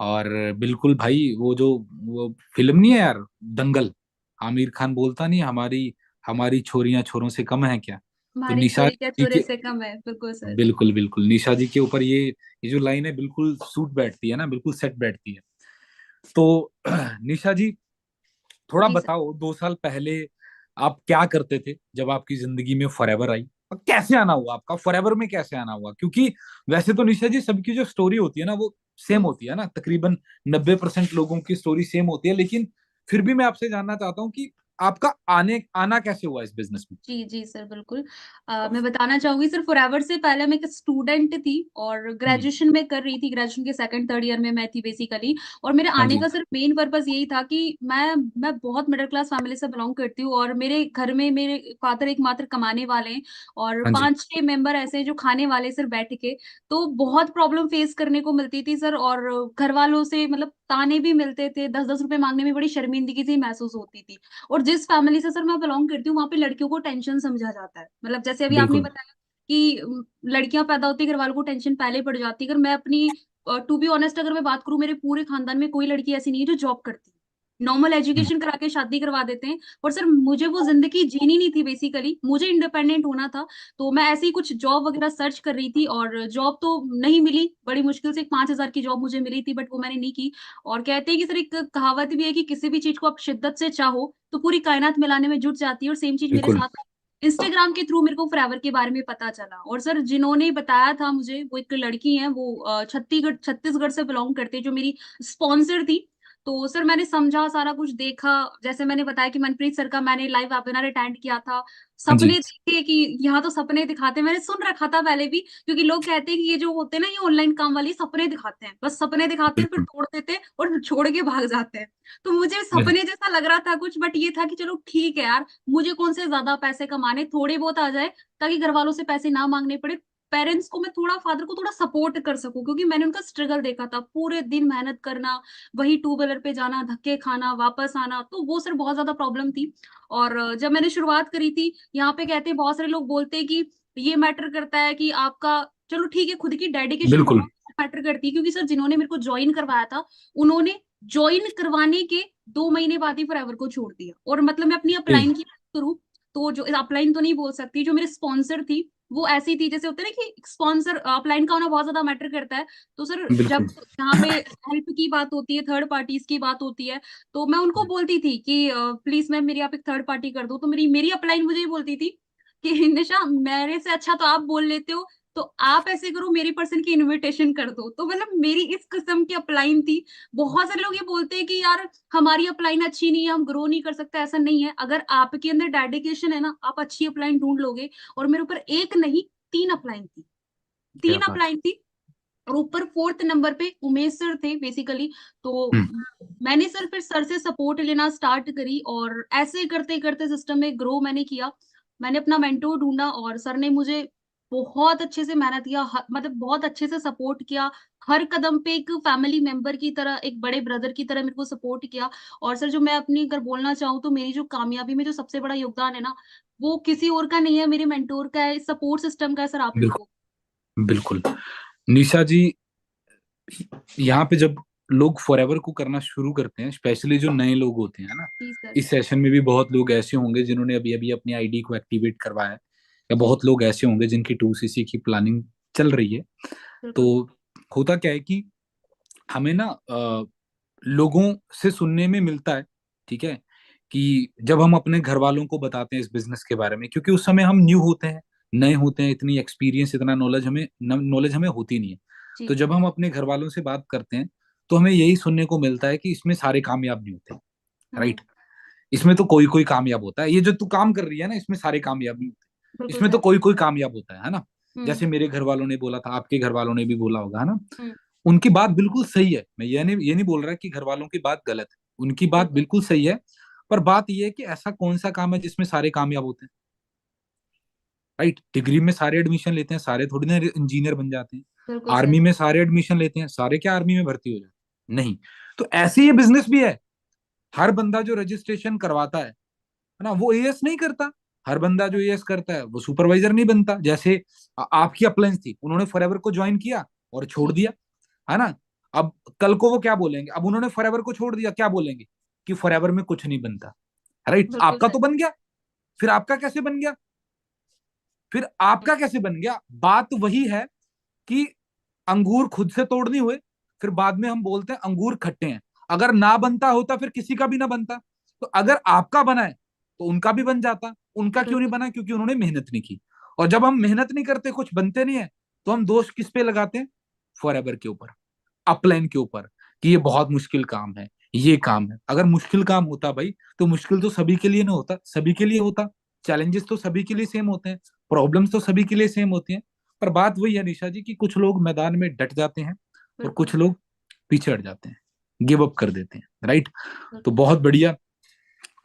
और बिल्कुल भाई, वो फिल्म नहीं है यार, दंगल, आमिर खान बोलता नहीं, हमारी हमारी छोरियां छोरों से कम है क्या। तो हमारी निशा छोरी क्या जी छोरे के, से कम है, बिल्कुल सर। बिल्कुल बिल्कुल निशा जी के ऊपर ये जो लाइन है बिल्कुल सूट बैठती है ना, बिल्कुल सेट बैठती है। तो निशा जी, थोड़ा जी सर। बताओ, 2 साल पहले आप क्या करते थे जब आपकी जिंदगी में फॉरएवर आई, और कैसे आना हुआ आपका फॉरएवर में, कैसे आना हुआ? क्योंकि वैसे तो निशा जी सबकी जो स्टोरी होती है ना वो सेम जी। होती है ना, तकरीबन 90% लोगों की स्टोरी सेम होती है, लेकिन फिर भी मैं आपसे जानना चाहता हूँ कि आपका आना कैसे हुआ इस बिजनेस में। जी जी सर बिल्कुल। मैं बताना चाहूंगी सर, फॉरएवर से पहले मैं एक स्टूडेंट थी और हम्म। ग्रेजुएशन में कर रही थी। ग्रेजुएशन के सेकंड थर्ड ईयर में मैं थी बेसिकली। और मेरे हाँ आने जी। का सिर्फ मेन पर्पस यही था कि मैं बहुत मिडिल क्लास फैमिली से बिलोंग करती हूँ, और मेरे घर में मेरे फादर एकमात्र कमाने वाले हैं, और हाँ जी। 5-6 मेंबर ऐसे हैं जो खाने वाले सर बैठ के। तो बहुत प्रॉब्लम फेस करने को मिलती थी सर, और घर वालों से मतलब ताने भी मिलते थे, 10-10 रुपए मांगने में बड़ी शर्मिंदगी सी महसूस होती थी। और जिस फैमिली से सर मैं बिलोंग करती हूँ, वहां पे लड़कियों को टेंशन समझा जाता है। मतलब जैसे अभी आपने बिल्कुल। बताया कि लड़कियां पैदा होती है, घर वालों को टेंशन पहले पड़ जाती है। अगर मैं अपनी टू बी ऑनेस्ट अगर मैं बात करूं, मेरे पूरे खानदान में कोई लड़की ऐसी नहीं है जो जॉब करती है। नॉर्मल हम्म, एजुकेशन करा के शादी करवा देते हैं। और सर मुझे वो जिंदगी जीनी नहीं थी, बेसिकली मुझे इंडिपेंडेंट होना था। तो मैं ऐसे ही कुछ जॉब वगैरह सर्च कर रही थी, और जॉब तो नहीं मिली, बड़ी मुश्किल से 5 हजार की जॉब मुझे मिली थी, बट वो मैंने नहीं की। और कहते हैं कि सर एक कहावत भी है कि किसी भी चीज को आप शिद्दत से चाहो तो पूरी कायनात मिलाने में जुट जाती है, और सेम चीज मेरे बिल्कुल। साथ इंस्टाग्राम के थ्रू मेरे को फॉरएवर के बारे में पता चला। और सर जिन्होंने बताया था मुझे, वो एक लड़की है, वो छत्तीसगढ़ छत्तीसगढ़ से बिलोंग करती है, जो मेरी स्पॉन्सर थी। तो सर मैंने समझा, सारा कुछ देखा। जैसे मैंने बताया कि मनप्रीत सर का मैंने लाइव वेबिनार अटेंड किया था। हाँ जी। सपने देखे कि यहाँ तो सपने दिखाते हैं, मैंने सुन रखा था पहले भी, क्योंकि लोग कहते हैं कि ये जो होते हैं ना, ये ऑनलाइन काम वाले सपने दिखाते हैं, बस सपने दिखाते हैं, फिर बिल्कुल। तोड़ देते हैं और छोड़ के भाग जाते हैं। तो मुझे बिल्कुल। सपने जैसा लग रहा था कुछ, बट ये था कि चलो ठीक है यार, मुझे कौन से ज्यादा पैसे कमाने, थोड़े बहुत आ जाए, ताकि घर वालों से पैसे ना मांगने पड़े। पेरेंट्स को मैं थोड़ा, फादर को थोड़ा सपोर्ट कर सकूं, क्योंकि मैंने उनका स्ट्रगल देखा था, पूरे दिन मेहनत करना, वही टू व्हीलर पे जाना, धक्के खाना, वापस आना, तो वो सर बहुत ज्यादा प्रॉब्लम थी। और जब मैंने शुरुआत करी थी, यहाँ पे कहते हैं, बहुत सारे लोग बोलते हैं कि ये मैटर करता है कि आपका, चलो ठीक है, खुद की डेडिकेशन बिल्कुल। बहुत मैटर करती है, क्योंकि सर जिन्होंने मेरे को ज्वाइन करवाया था, उन्होंने ज्वाइन करवाने के 2 महीने बाद ही फॉरएवर को छोड़ दिया। और मतलब मैं अपनी ए, अपलाइन की बात करूं, तो जो अपलाइन तो नहीं बोल सकती, जो मेरी स्पॉन्सर थी, वो ऐसी थी, जैसे होते हैं ना कि स्पॉन्सर अपलाइन का होना बहुत ज्यादा मैटर करता है। तो सर बिल्कुल। जब यहाँ पे हेल्प की बात होती है, थर्ड पार्टीज की बात होती है, तो मैं उनको बोलती थी कि प्लीज मैम मेरी आप एक थर्ड पार्टी कर दो। तो मेरी मेरी अपलाइन मुझे ही बोलती थी कि निशा, मेरे से अच्छा तो आप बोल लेते हो, तो आप ऐसे करो, मेरी पर्सन की इनविटेशन कर दो। तो मतलब मेरी इस किस्म की अपलाइन थी। बहुत सारे लोग ये बोलते हैं कि यार हमारी अपलाइन अच्छी नहीं है, हम ग्रो नहीं कर सकते। ऐसा नहीं है, अगर आपके अंदर डेडिकेशन है ना, आप अच्छी अपलाइन ढूंढ लोगे। और मेरे ऊपर एक नहीं, 3 अपलाइन थी, क्या तीन बात अपलाइन थी। और ऊपर 4th नंबर पे उमेश सर थे बेसिकली। तो है। मैंने सर फिर सर से सपोर्ट लेना स्टार्ट करी, और ऐसे करते करते सिस्टम में ग्रो मैंने किया। मैंने अपना मेंटोर ढूंढा, और सर ने मुझे बहुत अच्छे से मेहनत किया, मतलब बहुत अच्छे से सपोर्ट किया। हर कदम पे एक फैमिली मेंबर की तरह, एक बड़े ब्रदर की तरह मेरे को सपोर्ट किया। और सर जो मैं अपनी अगर बोलना चाहूँ, तो मेरी जो कामयाबी में जो सबसे बड़ा योगदान है ना, वो किसी और का नहीं है, मेरे मेंटोर का है, सपोर्ट सिस्टम का है सर, आप लोगों बिल्कुल। बिल्कुल। निशा जी, यहाँ पे जब लोग फॉरएवर को करना शुरू करते हैं, स्पेशली जो नए लोग होते हैं ना, जी सर। इस सेशन में भी बहुत लोग ऐसे होंगे जिन्होंने अभी अभी अपनी आईडी को एक्टिवेट करवाया है, या जी बहुत लोग ऐसे होंगे जिनकी 2cc की प्लानिंग चल रही है। बिल्कुल। तो होता क्या है कि हमें ना लोगों से सुनने में मिलता है, ठीक है, कि जब हम अपने घर वालों को बताते हैं इस बिजनेस के बारे में, क्योंकि उस समय हम न्यू होते हैं, नए होते हैं, इतनी एक्सपीरियंस, इतना नॉलेज हमें होती नहीं है। जी तो जब हम अपने घर वालों से बात करते हैं, तो हमें यही सुनने को मिलता है कि इसमें सारे कामयाब नहीं होते, हम्म। राइट। इसमें तो कोई कोई कामयाब होता है, ये जो तू काम कर रही है ना, इसमें सारे कामयाब नहीं होते, बिल्कुल इसमें तो सर। कोई कोई कामयाब होता है ना। हम्म। जैसे मेरे घर वालों ने बोला था, आपके घर वालों ने भी बोला होगा, है ना। हम्म। उनकी बात बिल्कुल सही है, मैं ये नहीं बोल रहा कि घर वालों की बात गलत है, उनकी बात बिल्कुल। बिल्कुल सही है। पर बात ये है कि ऐसा कौन सा काम है जिसमें सारे कामयाब होते हैं, राइट। डिग्री में सारे एडमिशन लेते हैं, सारे थोड़ी ना इंजीनियर बन जाते हैं। बिल्कुल सर। आर्मी में सारे एडमिशन लेते हैं, सारे क्या आर्मी में भर्ती हो जाते हैं? नहीं। तो ऐसे ये बिजनेस भी है। हर बंदा जो रजिस्ट्रेशन करवाता है ना, वो एएस नहीं करता। हर बंदा जो एएस करता है वो सुपरवाइजर नहीं बनता। जैसे आपकी अप्लायंस थी, उन्होंने फॉरएवर को ज्वाइन किया और छोड़ जी दिया, है ना। अब कल को वो क्या बोलेंगे? अब उन्होंने फॉरएवर को छोड़ दिया, क्या बोलेंगे? कि फॉरएवर में कुछ नहीं बनता, राइट। बिल्कुल आपका सर। तो बन गया, फिर आपका कैसे बन गया? फिर आपका कैसे बन गया? बात वही है कि अंगूर खुद से तोड़ नहीं हुए, फिर बाद में हम बोलते हैं अंगूर खट्टे हैं। अगर ना बनता होता फिर किसी का भी ना बनता। तो अगर आपका बना है तो उनका भी बन जाता। उनका क्यों नहीं बिल्कुल। बना? क्योंकि उन्होंने मेहनत नहीं की। और जब हम मेहनत नहीं करते, कुछ बनते नहीं है, तो हम दोष किस पे लगाते हैं? फॉरएवर के ऊपर, अपलाइन के ऊपर, कि ये बहुत मुश्किल काम है, ये काम है। अगर मुश्किल काम होता भाई, तो मुश्किल तो सभी के लिए ना होता, सभी के लिए होता। चैलेंजेस तो सभी के लिए सेम होते हैं, प्रॉब्लम्स तो सभी के लिए सेम होती हैं। पर बात वही है निशा जी, कि कुछ लोग मैदान में डट जाते हैं और बिल्कुल। कुछ लोग पीछे हट जाते हैं, गिव अप कर देते हैं, राइट। तो बिल्कुल। बहुत बढ़िया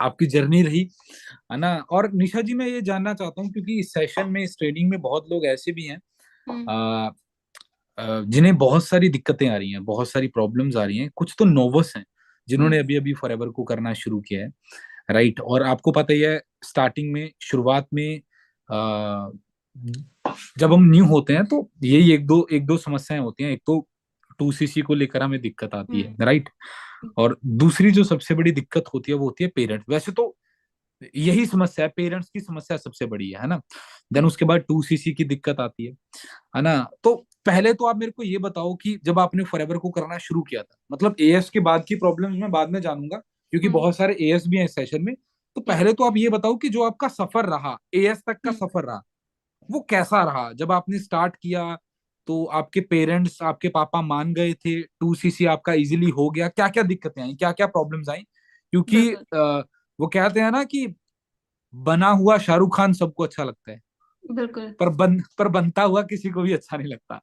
आपकी जर्नी रही, है ना। और निशा जी, मैं ये जानना चाहता हूँ, क्योंकि इस सेशन में, इस ट्रेनिंग में बहुत लोग ऐसे भी हैं हम्म। आ, जिन्हें बहुत सारी दिक्कतें आ रही हैं, बहुत सारी प्रॉब्लम्स आ रही हैं। कुछ तो नर्वस हैं, जिन्होंने हम्म। अभी अभी फॉरएवर को करना शुरू किया है, राइट। और आपको पता ही है, स्टार्टिंग में, शुरुआत में, आ, जब हम न्यू होते हैं, तो यही एक दो समस्याएं होती हैं। एक तो 2cc को लेकर हमें दिक्कत आती है, हम्म। राइट। और दूसरी जो सबसे बड़ी दिक्कत होती है, वो होती है पेरेंट्स। वैसे तो यही समस्या है, पेरेंट्स की समस्या सबसे बड़ी है ना। देन जी। उसके बाद 2cc की दिक्कत आती है ना। तो पहले तो आप मेरे को ये बताओ कि जब आपने फॉरएवर को करना शुरू किया था, मतलब एएस के बाद की प्रॉब्लम्स मैं बाद में जानूंगा, क्योंकि हम्म। बहुत सारे एएस भी हैं इस सेशन में, तो यस पहले तो आप ये बताओ कि जो आपका सफर रहा, एएस तक का हम्म सफर रहा, वो कैसा रहा? जब आपने स्टार्ट किया तो आपके पेरेंट्स, आपके पापा मान गए थे, 2cc आपका इजीली हो गया? क्या क्या दिक्कतें आई, क्या क्या प्रॉब्लम्स आई? क्योंकि बिल्कुल वो कहते हैं ना कि बना हुआ शाहरुख खान सबको अच्छा लगता है, बिल्कुल पर बनता हुआ किसी को भी अच्छा नहीं लगता।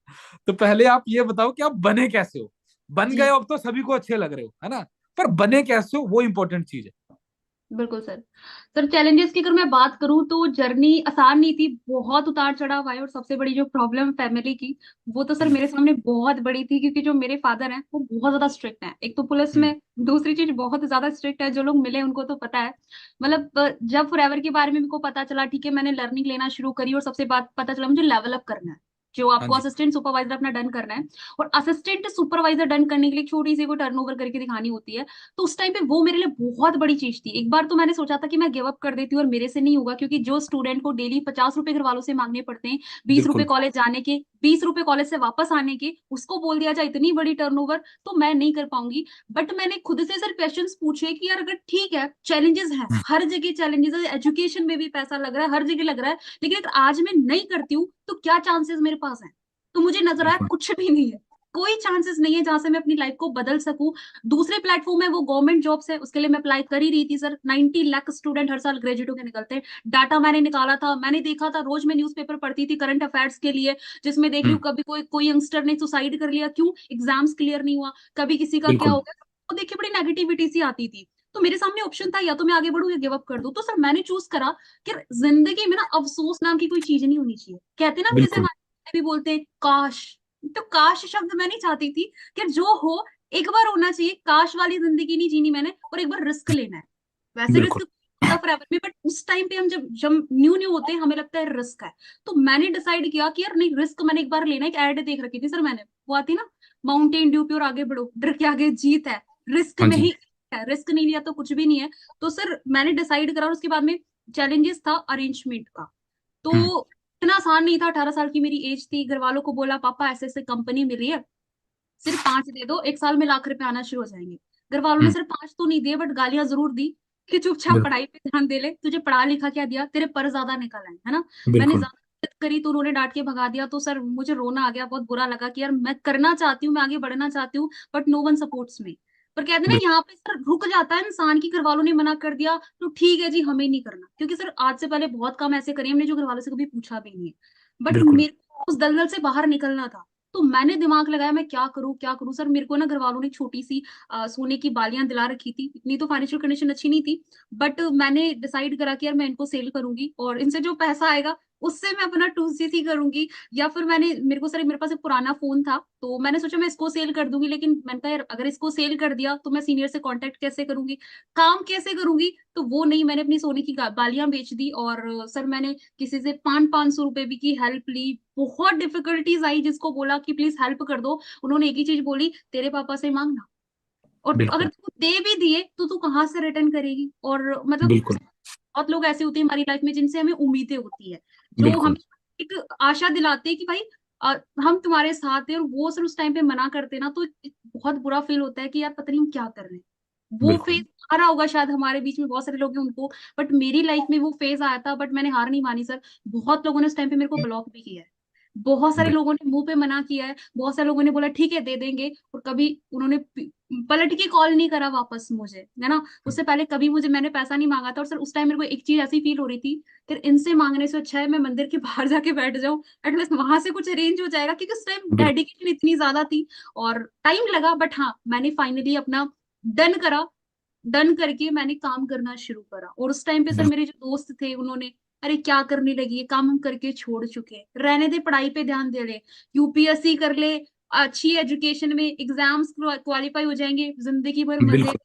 तो पहले आप ये बताओ कि आप बने कैसे हो? बन गए जी हो, अब तो सभी को अच्छे लग रहे हो, है ना? पर बने कैसे हो, वो इंपॉर्टेंट चीज है। बिल्कुल सर। सर चैलेंजेस की अगर मैं बात करूं तो जर्नी आसान नहीं थी, बहुत उतार चढ़ाव आए, और सबसे बड़ी जो प्रॉब्लम फैमिली की, वो तो सर हम्म। मेरे सामने बहुत बड़ी थी, क्योंकि जो मेरे फादर हैं वो बहुत ज्यादा स्ट्रिक्ट हैं, एक तो पुलिस हम्म। में, दूसरी चीज बहुत ज्यादा स्ट्रिक्ट है, जो लोग मिले उनको तो पता है। मतलब जब फॉरएवर के बारे में मेरे को पता चला, ठीक है, मैंने लर्निंग लेना शुरू करी, और सबसे बात पता चला मुझे लेवल अप करना है, जो हाँ आपको जी। असिस्टेंट सुपरवाइजर अपना डन करना है, और असिस्टेंट सुपरवाइजर डन करने के लिए छोटी सी कोई टर्नओवर करके दिखानी होती है। तो उस टाइम पे वो मेरे लिए बहुत बड़ी चीज थी। एक बार तो मैंने सोचा था कि मैं गिव अप कर देती हूँ और मेरे से नहीं होगा, क्योंकि जो स्टूडेंट को डेली 50 रुपए घर वालों से मांगने पड़ते हैं, 20 रुपए बिल्कुल। कॉलेज जाने के, 20 रुपए कॉलेज से वापस आने के, उसको बोल दिया जाए इतनी बड़ी टर्नओवर, तो मैं नहीं कर पाऊंगी। बट मैंने खुद से सर क्वेश्चंस पूछे कि यार अगर ठीक है चैलेंजेस हैं, हम्म। हर जगह चैलेंजेस है, एजुकेशन में भी पैसा लग रहा है, हर जगह लग रहा है, लेकिन अगर आज मैं नहीं करती हूँ तो क्या चांसेस मेरे पास हैं? तो मुझे नजर आया बिल्कुल। कुछ भी नहीं है, कोई चांसेस नहीं है जहां से मैं अपनी लाइफ को बदल सकूं। दूसरे प्लेटफॉर्म है वो गवर्नमेंट जॉब्स है, उसके लिए मैं अप्लाई कर ही रही थी सर। 90 लाख स्टूडेंट हर साल ग्रेजुएट होकर निकलते हैं, डाटा मैंने निकाला था, मैंने देखा था, रोज मैं न्यूज़पेपर पढ़ती थी करंट अफेयर्स के लिए, जिसमें देख लियो हम्म। कभी कोई कोई यंगस्टर ने सुसाइड कर लिया, क्यों? एग्जाम्स क्लियर नहीं हुआ, कभी किसी का क्या बिल्कुल। हो गया, तो देखिए बड़ी नेगेटिविटी सी आती थी। तो मेरे सामने ऑप्शन था, या तो मैं आगे बढ़ूं या गिव अप कर दूं। तो सर मैंने चूज करा कि जिंदगी में ना अफसोस नाम की कोई चीज नहीं होनी चाहिए। कहते हैं ना, जैसे बिल्कुल। हमारे भी बोलते हैं काश, तो काश शब्द मैं नहीं चाहती थी कि जो हो एक बार होना चाहिए। काश वाली जिंदगी नहीं जीनी मैंने, और एक बार रिस्क लेना है। वैसे बिल्कुल। रिस्क होता फॉरएवर में, बट उस टाइम पे हम जब जब न्यू न्यू होते हैं हमें लगता है रिस्क है। तो मैंने डिसाइड किया कि यार नहीं, रिस्क मैंने एक बार लेना है। एक एड देख रखी थी सर मैंने, वो आती ना, माउंटेन ड्यू पे और आगे बढ़ो, डर के आगे जीत है, रिस्क हाँ में जी। ही है, रिस्क नहीं लिया तो कुछ भी नहीं है। तो सर मैंने डिसाइड करा, और उसके बाद में चैलेंजेस था अरेंजमेंट का। तो हम्म। इतना आसान नहीं था। 18 साल की मेरी एज थी, घर वालों को बोला पापा ऐसे ऐसे कंपनी मिली है, सिर्फ 5 दे दो, 1 साल में लाख रुपए आना शुरू हो जाएंगे। घर वालों ने हम्म। सिर्फ 5 तो नहीं दिए, बट गालियां जरूर दी कि चुपचाप बिल्कुल। पढ़ाई पे ध्यान दे ले, तुझे पढ़ा लिखा क्या दिया, तेरे पर ज्यादा निकल आए, है ना। मैंने बिल्कुल। ज्यादा मेहनत करी तो उन्होंने डांट के भगा दिया। तो सर मुझे रोना आ गया, बहुत बुरा लगा कि यार मैं करना चाहती हूँ, मैं आगे बढ़ना चाहती हूँ, बट नो वन सपोर्ट्स मी। पर कहते हैं ना, बिल्कुल। यहाँ पे सर रुक जाता है इंसान की, घर वालों ने मना कर दिया तो ठीक है जी, हमें नहीं करना। क्योंकि सर आज से पहले बहुत काम ऐसे करे हमने जो घर वालों से कभी पूछा भी नहीं है। बट बिल्कुल। मेरे को उस दलदल से बाहर निकलना था। तो मैंने दिमाग लगाया मैं क्या करूं क्या करूं। सर मेरे को ना घर वालों ने छोटी सी सोने की बालियां दिला रखी थी, इतनी तो फाइनेंशियल कंडीशन अच्छी नहीं थी, बट मैंने डिसाइड करा कि यार मैं इनको सेल करूंगी, और इनसे जो पैसा आएगा उससे मैं अपना 2cc करूंगी। या फिर मेरे को सर, मेरे पास एक पुराना फोन था, तो मैंने सोचा मैं इसको सेल कर दूंगी। लेकिन मैंने कहा यार अगर इसको सेल कर दिया तो मैं सीनियर से कांटेक्ट कैसे करूंगी, काम कैसे करूंगी? तो वो नहीं, मैंने अपनी सोने की बालियां बेच दी। और सर मैंने किसी से 500-500 रुपए भी की हेल्प ली, बहुत डिफिकल्टीज आई, जिसको बोला कि प्लीज हेल्प कर दो, उन्होंने एक ही चीज बोली, तेरे पापा से मांगना, और अगर बिल्कुल। तू दे भी दिए तो तू कहाँ से रिटर्न करेगी? और मतलब बिल्कुल। बहुत लोग ऐसे होते हैं हमारी लाइफ में जिनसे हमें उम्मीदें होती है, जो बिल्कुल। हमें एक आशा दिलाते हैं कि भाई हम तुम्हारे साथ हैं, और वो सर उस टाइम पे मना करते हैं ना, तो एक बहुत बुरा फील होता है कि यार पता नहीं हम क्या कर रहे हैं। वो बिल्कुल। फेज आ रहा होगा शायद हमारे बीच में बहुत सारे लोग हैं उनको, बट मेरी लाइफ में वो फेज आया था, बट मैंने हार नहीं मानी सर। बहुत लोगों ने उस टाइम पे मेरे को ब्लॉक भी किया है, बहुत सारे बिल्कुल। लोगों ने मुंह पे मना किया है, बहुत सारे लोगों ने बोला ठीक है दे देंगे, और कभी उन्होंने पलट के कॉल नहीं करा वापस मुझे, है ना। उससे पहले कभी मुझे, मैंने पैसा नहीं मांगा था। और सर उस टाइम मेरे को एक चीज ऐसी फील हो रही थी, फिर इनसे मांगने से अच्छा है मैं मंदिर के बाहर जाके बैठ जाऊं, एटलीस्ट वहां से कुछ अरेंज हो जाएगा, क्योंकि उस टाइम बिल्कुल। डेडिकेशन इतनी ज्यादा थी। और टाइम लगा, बट हाँ मैंने फाइनली अपना डन करा। डन करके मैंने काम करना शुरू करा, और उस टाइम पे सर बिल्कुल। मेरे जो दोस्त थे उन्होंने, अरे क्या करने लगी, ये काम हम करके छोड़ चुके हैं, रहने दे, पढ़ाई पे ध्यान दे ले, यूपीएससी कर ले, अच्छी एजुकेशन में एग्जाम्स क्वालिफाई हो जाएंगे, जिंदगी भर मजे। बिल्कुल।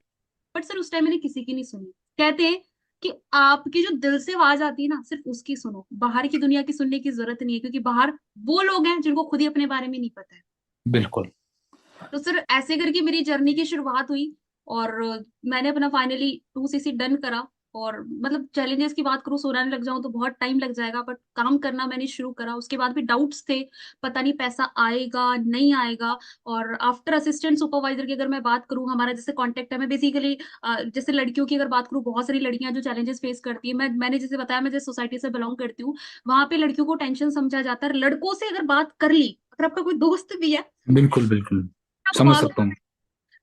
बट सर उस टाइम मैंने किसी की नहीं सुनी। कहते हैं कि आपकी जो दिल से आवाज आती है ना, सिर्फ उसकी सुनो, बाहर की दुनिया की सुनने की जरूरत नहीं है, क्योंकि बाहर वो लोग हैं जिनको खुद ही अपने बारे में नहीं पता है। बिल्कुल। तो सर ऐसे करके मेरी जर्नी की शुरुआत हुई, और मैंने अपना फाइनली 2cc डन करा। और मतलब चैलेंजेस की बात करूँ, सुनाने लग जाऊं तो बहुत टाइम लग जाएगा, बट काम करना मैंने शुरू करा। उसके बाद भी डाउट्स थे, पता नहीं पैसा आएगा नहीं आएगा। और आफ्टर असिस्टेंट सुपरवाइजर की अगर मैं बात करूँ, हमारा जैसे कांटेक्ट है, मैं बेसिकली जैसे लड़कियों की अगर बात करूँ, बहुत सारी लड़कियां जो चैलेंजेस फेस करती है, मैंने जैसे बताया, मैं जिस सोसाइटी से बिलोंग करती हूँ, वहां पे लड़कियों को टेंशन समझा जाता है। लड़कों से अगर बात कर ली, अगर आपका कोई दोस्त भी है, बिल्कुल बिल्कुल, क्या समझ बवाल, सकता हूँ।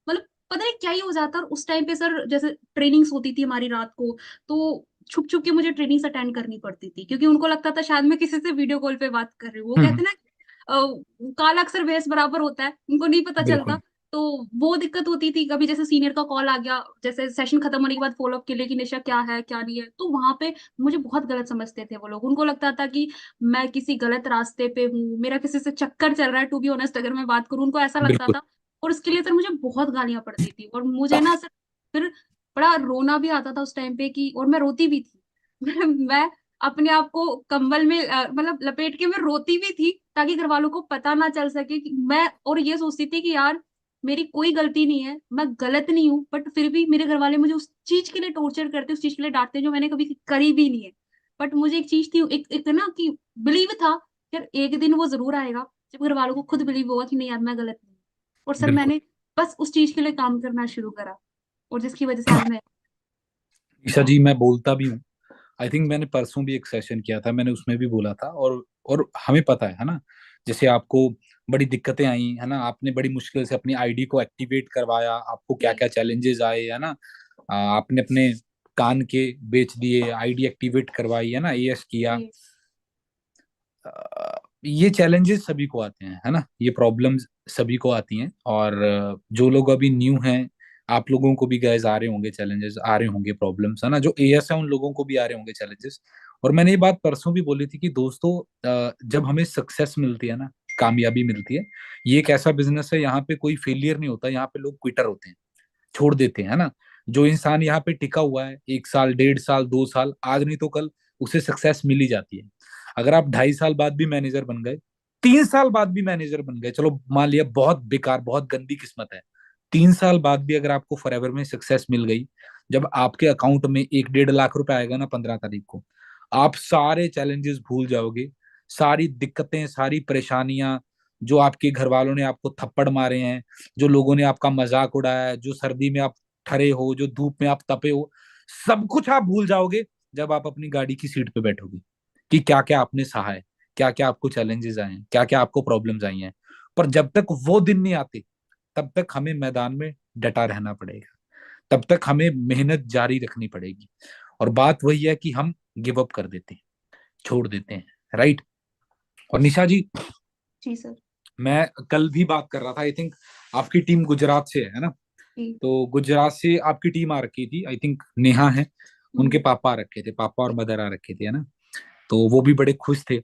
मतलब पता नहीं क्या ही हो जाता है। और उस टाइम पे सर जैसे ट्रेनिंग्स होती थी हमारी रात को, तो छुप छुप के मुझे ट्रेनिंग्स अटेंड करनी पड़ती थी, क्योंकि उनको लगता था शायद मैं किसी से वीडियो कॉल पे बात कर रही हूँ। वो कहते हम्म। हैं ना, काला अक्षर बेस बराबर होता है, उनको नहीं पता चलता। बिल्कुल। तो वो दिक्कत होती थी। कभी जैसे सीनियर का कॉल आ गया, जैसे सेशन खत्म होने के बाद फॉलोअप के लिए कि निशा क्या है क्या नहीं है, तो वहां पे मुझे बहुत गलत समझते थे वो लोग। उनको लगता था कि मैं किसी गलत रास्ते पे हूँ, मेरा किसी से चक्कर चल रहा है। टू बी ऑनेस्ट अगर मैं बात करूँ, उनको ऐसा लगता बिल्कुल। था। और उसके लिए सर मुझे बहुत गालियां पड़ती थी, और मुझे ना सर फिर बड़ा रोना भी आता था उस टाइम पे कि, और मैं रोती भी थी। मैं अपने आप को कंबल में मतलब लपेट के मैं रोती भी थी, ताकि घर वालों को पता ना चल सके कि मैं, और ये सोचती थी कि यार मेरी कोई गलती नहीं है, मैं गलत नहीं हूँ, बट फिर भी मेरे घर वाले मुझे उस चीज के लिए टॉर्चर करते, उस चीज के लिए डांटते जो मैंने कभी करी भी नहीं है। बट मुझे एक चीज थी, एक ना कि बिलीव था, यार एक दिन वो जरूर आएगा जब घर वालों को खुद बिलीव होगा कि नहीं यार मैं गलत नहीं हूँ। और सर बिल्कुल। मैंने बस उस चीज के लिए काम करना शुरू करा, और जिसकी वजह से आज मैं। ईशा जी, मैं बोलता भी हूँ। आई थिंक मैंने परसों भी एक सेशन किया था, मैंने उसमें भी बोला था। और हमें पता है ना, जैसे आपको बड़ी दिक्कतें आई है ना, आपने बड़ी मुश्किल से अपनी आईडी को एक्टिवेट करवाया, आपको क्या जी क्या चैलेंजेस आए है ना। आपने अपने कान के बेच दिए, आईडी एक्टिवेट करवाई है ना, एएस किया। जी ये चैलेंजेस सभी को आते हैं है ना, ये प्रॉब्लम्स सभी को आती हैं। और जो लोग अभी न्यू हैं, आप लोगों को भी गैस आ रहे होंगे, चैलेंजेस आ रहे होंगे, प्रॉब्लम्स है ना, जो एएस है उन लोगों को भी आ रहे होंगे चैलेंजेस। और मैंने ये बात परसों भी बोली थी कि दोस्तों, जब हमें सक्सेस मिलती है ना, कामयाबी मिलती है, ये एक ऐसा बिजनेस है, यहाँ पे कोई फेलियर नहीं होता, यहाँ पे लोग क्विटर होते हैं, छोड़ देते हैं है ना। जो इंसान यहाँ पे टिका हुआ है 1 साल, 1.5 साल, 2 साल, आज नहीं तो कल उसे सक्सेस मिल ही जाती है। अगर आप 2.5 साल बाद भी मैनेजर बन गए, 3 साल बाद भी मैनेजर बन गए, चलो मान लिया बहुत बेकार, बहुत गंदी किस्मत है, 3 साल बाद भी अगर आपको फॉरएवर में सक्सेस मिल गई, जब आपके अकाउंट में 1-1.5 लाख रुपए आएगा ना 15 तारीख को, आप सारे चैलेंजेस भूल जाओगे, सारी दिक्कतें, सारी परेशानियां, जो आपके घर वालों ने आपको थप्पड़ मारे हैं, जो लोगों ने आपका मजाक उड़ाया है, जो सर्दी में आप ठरे हो, जो धूप में आप तपे हो, सब कुछ आप भूल जाओगे जब आप अपनी गाड़ी की सीट पे बैठोगे, कि क्या क्या आपने सहा है, क्या क्या आपको चैलेंजेस आए हैं, क्या क्या आपको प्रॉब्लम्स आई हैं। पर जब तक वो दिन नहीं आते, तब तक हमें मैदान में डटा रहना पड़ेगा, तब तक हमें मेहनत जारी रखनी पड़ेगी। और बात वही है कि हम गिव अप कर देते हैं, छोड़ देते हैं, राइट। और निशा जी, जी सर। मैं कल भी बात कर रहा था, आई थिंक आपकी टीम गुजरात से है ना, जी। तो गुजरात से आपकी टीम आ रखी थी, आई थिंक नेहा है, उनके हम्म। पापा आ रखे थे, पापा और मदर आ रखे थे है ना। तो वो भी बड़े खुश थे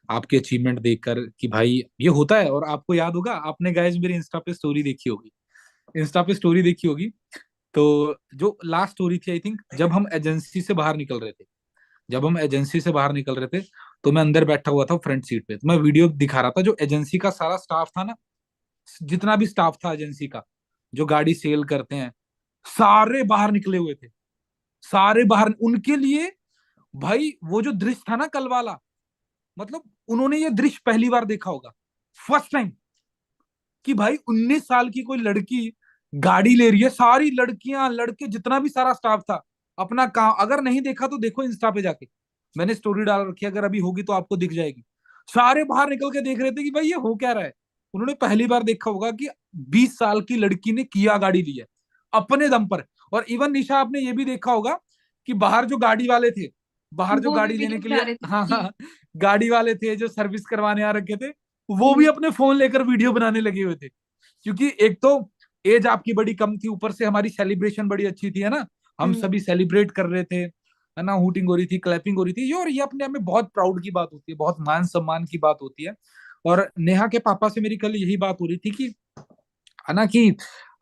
आपके अचीवमेंट देखकर, कि भाई ये होता है। और आपको याद होगा, आपने गाइस मेरी इंस्टा पे स्टोरी देखी होगी, इंस्टा पे स्टोरी देखी होगी। तो जो लास्ट स्टोरी थी, आई थिंक जब हम एजेंसी से बाहर निकल रहे थे, जब हम एजेंसी से बाहर निकल रहे थे, तो मैं अंदर बैठा हुआ था फ्रंट सीट पे, तो मैं वीडियो दिखा रहा था, जो एजेंसी का सारा स्टाफ था ना, जितना भी स्टाफ था एजेंसी का, जो गाड़ी सेल करते हैं, सारे बाहर निकले हुए थे, सारे बाहर उनके लिए। भाई वो जो दृश्य था ना कल वाला, मतलब उन्होंने ये दृश्य पहली बार देखा होगा, फर्स्ट टाइम, कि भाई 19 साल की कोई लड़की गाड़ी ले रही है, सारी लड़कियां लड़के जितना भी सारा स्टाफ था अपना काम, अगर नहीं देखा तो देखो इंस्टा पे जाके, मैंने स्टोरी डाल रखी है, अगर अभी होगी तो आपको दिख जाएगी। सारे बाहर निकल के देख रहे थे कि भाई ये हो क्या रहा है। उन्होंने पहली बार देखा होगा कि 20 साल की लड़की ने किया गाड़ी ली है अपने दम पर। और इवन निशा, आपने ये भी देखा होगा कि बाहर जो गाड़ी वाले थे, बाहर जो वो भी गाड़ी लेने वीडियो के बना लिए, रहे थे हाँ जी। हाँ, गाड़ी वाले थे जो सर्विस करवाने आ रखे थे, वो भी हम्म। अपने फोन लेकर वीडियो बनाने लगे हुए थे। क्योंकि एक तो एज आपकी बड़ी कम थी, ऊपर से हमारी सेलिब्रेशन बड़ी अच्छी थी है ना, हम हम्म। सभी सेलिब्रेट कर रहे थे है ना, हूटिंग हो रही थी, क्लैपिंग हो रही थी, और ये अपने आप में बहुत प्राउड की बात होती है, बहुत मान सम्मान की बात होती है। और नेहा के पापा से मेरी कल यही बात हो रही थी कि, है ना, कि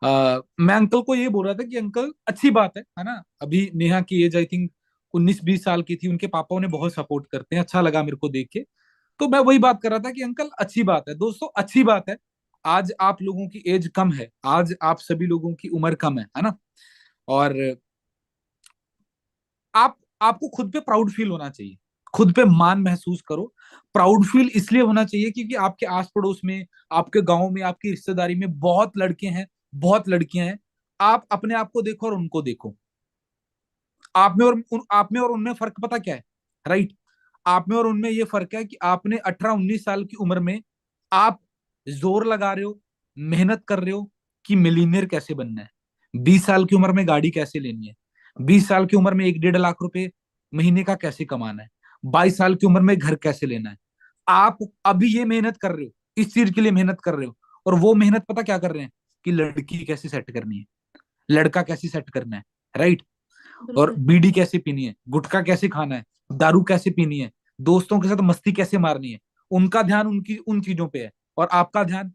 मैं अंकल को ये बोल रहा था कि अंकल अच्छी बात है ना, अभी नेहा की एज आई थिंक 19-20 साल की थी, उनके पापा उन्हें बहुत सपोर्ट करते हैं, अच्छा लगा मेरे को देख के। तो मैं वही बात कर रहा था कि अंकल अच्छी बात है, दोस्तों अच्छी बात है। आज आप लोगों की एज कम है, आज आप सभी लोगों की उम्र कम है ना। और आप आपको खुद पे प्राउड फील होना चाहिए, खुद पे मान महसूस करो। प्राउड फील इसलिए होना चाहिए क्योंकि आपके आस पड़ोस में, आपके गांव में, आपकी रिश्तेदारी में बहुत लड़के हैं, बहुत लड़कियां हैं। आप अपने आप को देखो और उनको देखो। आप में और उनमें फर्क पता क्या है? राइट। आप में और उनमें ये फर्क है कि आपने 18-19 साल की उम्र में आप जोर लगा रहे हो, मेहनत कर रहे हो कि मिलीनियर कैसे बनना है, 20 साल की उम्र में गाड़ी कैसे लेनी है, 20 साल की उम्र में 1-1.5 लाख रुपए महीने का कैसे कमाना है, 22 साल की उम्र में घर कैसे लेना है। आप अभी ये मेहनत कर रहे हो, इस चीज के लिए मेहनत कर रहे हो। और वो मेहनत पता क्या कर रहे हैं? कि लड़की कैसे सेट करनी है, लड़का कैसे सेट करना है। राइट। और बिल्कुल। बीड़ी कैसे पीनी है, गुटखा कैसे खाना है, दारू कैसे पीनी है, दोस्तों के साथ मस्ती कैसे मारनी है। उनका ध्यान उनकी उन चीजों पे है, और आपका ध्यान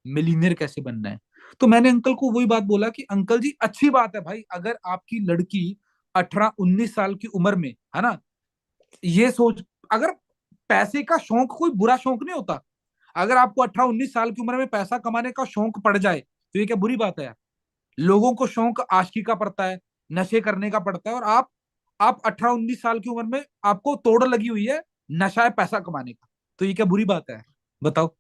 मिलीनियर कैसे बनना है। तो मैंने अंकल को वही बात बोला कि अंकल जी अच्छी बात है भाई, अगर आपकी लड़की 18-19 साल की उम्र में है ना, ये सोच, अगर पैसे का शौक कोई बुरा शौक नहीं होता। अगर आपको 18-19 साल की उम्र में पैसा कमाने का शौक पड़ जाए तो ये क्या बुरी बात है यार? लोगों को शौक आशिकी का पड़ता है, नशे करने का पड़ता है, और आप 18-19 साल की उम्र में आपको तोड़ लगी हुई है नशा है पैसा कमाने का। तो ये क्या बुरी बात है? बताओ।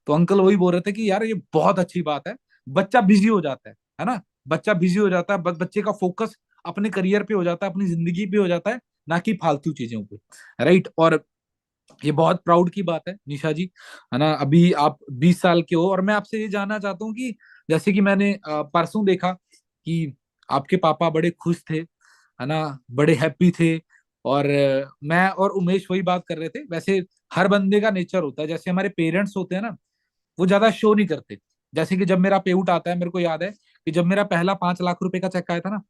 तो अंकल वही बोल रहे थे कि यार ये बहुत अच्छी बात है, बच्चा बिजी हो जाता है ना, बच्चा बिजी हो जाता है, बच्चे का फोकस अपने करियर पे हो जाता है, अपनी जिंदगी पे हो जाता है, ना कि फालतू चीजों पे। राइट। और ये बहुत प्राउड की बात है निशा जी, है ना। अभी आप 20 साल के हो, और मैं आपसे ये जानना चाहता हूँ कि जैसे कि मैंने परसों देखा कि आपके पापा बड़े खुश थे, है ना, बड़े हैप्पी थे। और मैं और उमेश वही बात कर रहे थे, वैसे हर बंदे का नेचर होता है, जैसे हमारे पेरेंट्स होते हैं ना, वो ज्यादा शो नहीं करते। जैसे कि जब मेरा पेआउट आता है, मेरे को याद है कि जब मेरा पहला 5 लाख रुपए का चेक आया था ना,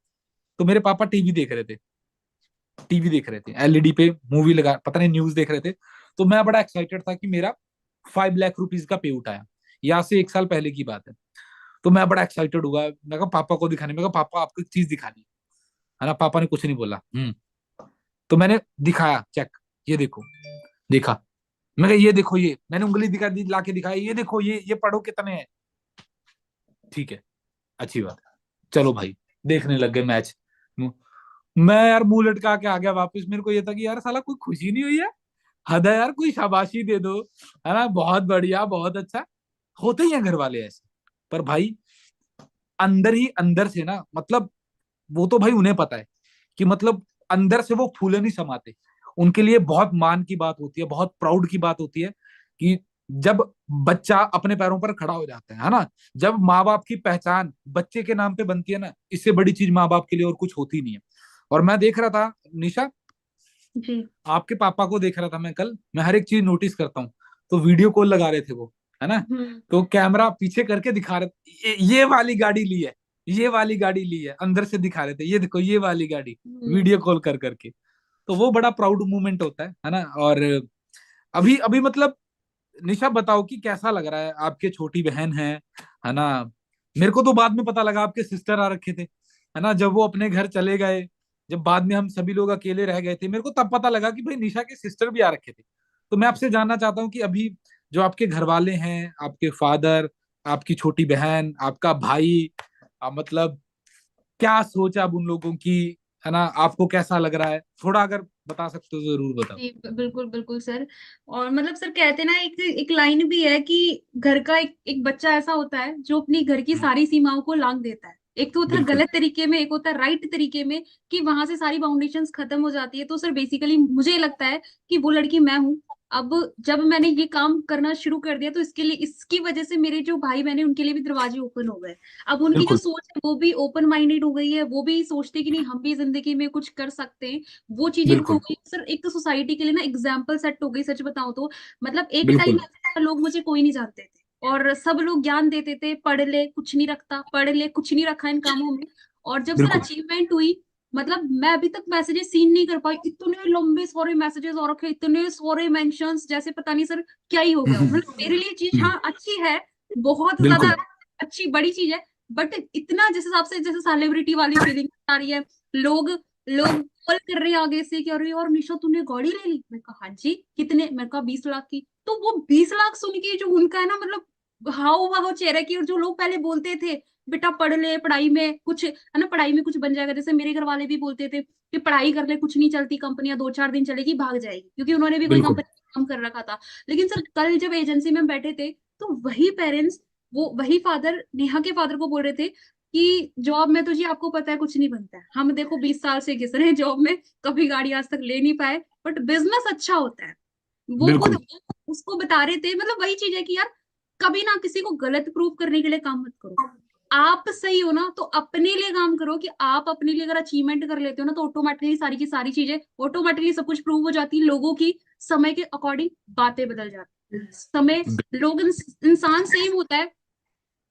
तो मेरे पापा टीवी देख रहे थे, एलईडी पे मूवी लगा, पता नहीं न्यूज देख रहे थे। तो मैं बड़ा एक्साइटेड था कि मेरा 5 लाख रुपीज का पे उठ आया। यहाँ से 1 साल पहले की बात है। तो मैं बड़ा एक्साइटेड हुआ, मैं कहा पापा को दिखाने, मैं कहा पापा आपको एक चीज दिखानी है ना। पापा ने कुछ नहीं बोला। तो मैंने दिखाया चेक, ये देखो। देखा। मैं कहा ये देखो, ये मैंने उंगली दिखा दी, ला के दिखाया, ये देखो, ये पढ़ो कितने हैं। ठीक है, अच्छी बात है, चलो भाई, देखने लग गए मैच। मैं यार मुंह लटका के आ गया वापस। मेरे को ये था कि यार साला कोई खुशी नहीं हुई है, हद है यार, कोई शाबाशी दे दो, है ना, बहुत बढ़िया, बहुत अच्छा। होते ही हैं घर वाले ऐसे। पर भाई अंदर ही अंदर से ना, मतलब वो तो भाई उन्हें पता है कि मतलब अंदर से वो फूले नहीं समाते। उनके लिए बहुत मान की बात होती है, बहुत प्राउड की बात होती है कि जब बच्चा अपने पैरों पर खड़ा हो जाता है ना, जब माँ बाप की पहचान बच्चे के नाम पे बनती है ना, इससे बड़ी चीज माँ बाप के लिए और कुछ होती नहीं है। और मैं देख रहा था निशा, जी। आपके पापा को देख रहा था मैं कल, मैं हर एक चीज नोटिस करता हूँ। तो वीडियो कॉल लगा रहे थे वो, है ना, हम्म। तो कैमरा पीछे करके दिखा रहे थे, ये वाली गाड़ी ली है, ये वाली गाड़ी ली है, अंदर से दिखा रहे थे, ये देखो ये वाली गाड़ी, वीडियो हम्म। कॉल कर करके। तो वो बड़ा प्राउड मोमेंट होता है ना। और अभी अभी मतलब निशा बताओ कि कैसा लग रहा है, आपके छोटी बहन है ना। मेरे को तो बाद में पता लगा आपके सिस्टर आ रखे थे, है ना, जब वो अपने घर चले गए, जब बाद में हम सभी लोग अकेले रह गए थे, मेरे को तब पता लगा कि भाई निशा के सिस्टर भी आ रखे थे। तो मैं आपसे जानना चाहता हूँ कि अभी जो आपके घर वाले हैं, आपके फादर, आपकी छोटी बहन, आपका भाई, मतलब क्या सोच है अब उन लोगों की, है ना, आपको कैसा लग रहा है, थोड़ा अगर बता सकते हो तो जरूर बताओ। जी, बिल्कुल बिल्कुल सर। और मतलब सर कहते हैं ना, एक एक लाइन भी है कि घर का एक बच्चा ऐसा होता है जो अपनी घर की हम्म, सारी सीमाओं को लांघ देता है। एक तो होता है बिल्कुल गलत तरीके में, एक होता है राइट तरीके में, कि वहां से सारी बाउंडेशंस खत्म हो जाती है। तो सर बेसिकली मुझे लगता है कि वो लड़की मैं हूँ। अब जब मैंने ये काम करना शुरू कर दिया तो इसके लिए, इसकी वजह से मेरे जो भाई बहन है उनके लिए भी दरवाजे ओपन हो गए। अब उनकी जो बिल्कुल सोच है वो भी ओपन माइंडेड हो गई है, वो भी सोचते हैं कि नहीं हम भी जिंदगी में कुछ कर सकते हैं। वो चीजें हो बिल्कुल गई सर। एक तो सोसाइटी के लिए ना एग्जाम्पल सेट हो गई, सच बताऊं तो। मतलब एक टाइम बिल्कुल ऐसा था, लोग मुझे कोई नहीं जानते थे और सब लोग ज्ञान देते थे, पढ़ ले कुछ नहीं रखता, पढ़ ले कुछ नहीं रखा इन कामों में। और जब सर बिल्कुल अचीवमेंट हुई, मतलब मैं अभी तक मैसेजेस सीन नहीं कर पाई, इतने लंबे सारे मैसेजेस और रखे, इतने सारे मेंशंस, जैसे पता नहीं सर क्या ही हो गया हो। मतलब मेरे लिए चीज हाँ अच्छी है, बहुत ज्यादा बिल्कुल अच्छी बड़ी चीज है। बट इतना जिस हिसाब से जैसे सेलिब्रिटी वाली फीलिंग आ रही है, लोग लोग कॉल कर रहे हैं आगे से कि अरे यार निशा तूने गाड़ी ले ली। मैं कहा हाँ जी कितने, मैं कहा 20 लाख की। तो वो 20 लाख सुन के जो उनका है ना, मतलब हाव भाव चेहरे की, और जो लोग पहले बोलते थे बेटा पढ़ ले, पढ़ाई में कुछ है ना, पढ़ाई में कुछ बन जाएगा। जैसे मेरे घर वाले भी बोलते थे कि पढ़ाई कर ले, कुछ नहीं चलती कंपनियां, 2-4 दिन चलेगी भाग जाएगी, क्योंकि उन्होंने भी कोई बिल्कुल कंपनी में काम कर रखा था। लेकिन सर कल जब एजेंसी में बैठे थे, तो वही पेरेंट्स, वो वही फादर, नेहा के फादर को बोल रहे थे कि जॉब में तो जी आपको पता है कुछ नहीं बनता है, हम देखो 20 साल से घिस रहे हैं जॉब में, कभी गाड़ी आज तक ले नहीं पाए, बट बिजनेस अच्छा होता है। वो खुद बिल्कुल। उसको बता रहे थे। मतलब वही चीज है कि यार कभी ना किसी को गलत प्रूव करने के लिए काम मत करो। आप सही हो ना तो अपने लिए काम करो, कि आप अपने लिए अगर अचीवमेंट कर लेते हो ना, तो ऑटोमेटिकली सारी की सारी चीजें, ऑटोमेटिकली सब कुछ प्रूव हो जाती है। लोगों की समय के अकॉर्डिंग बातें बदल जाती है। समय, लोग, इंसान सेम होता है,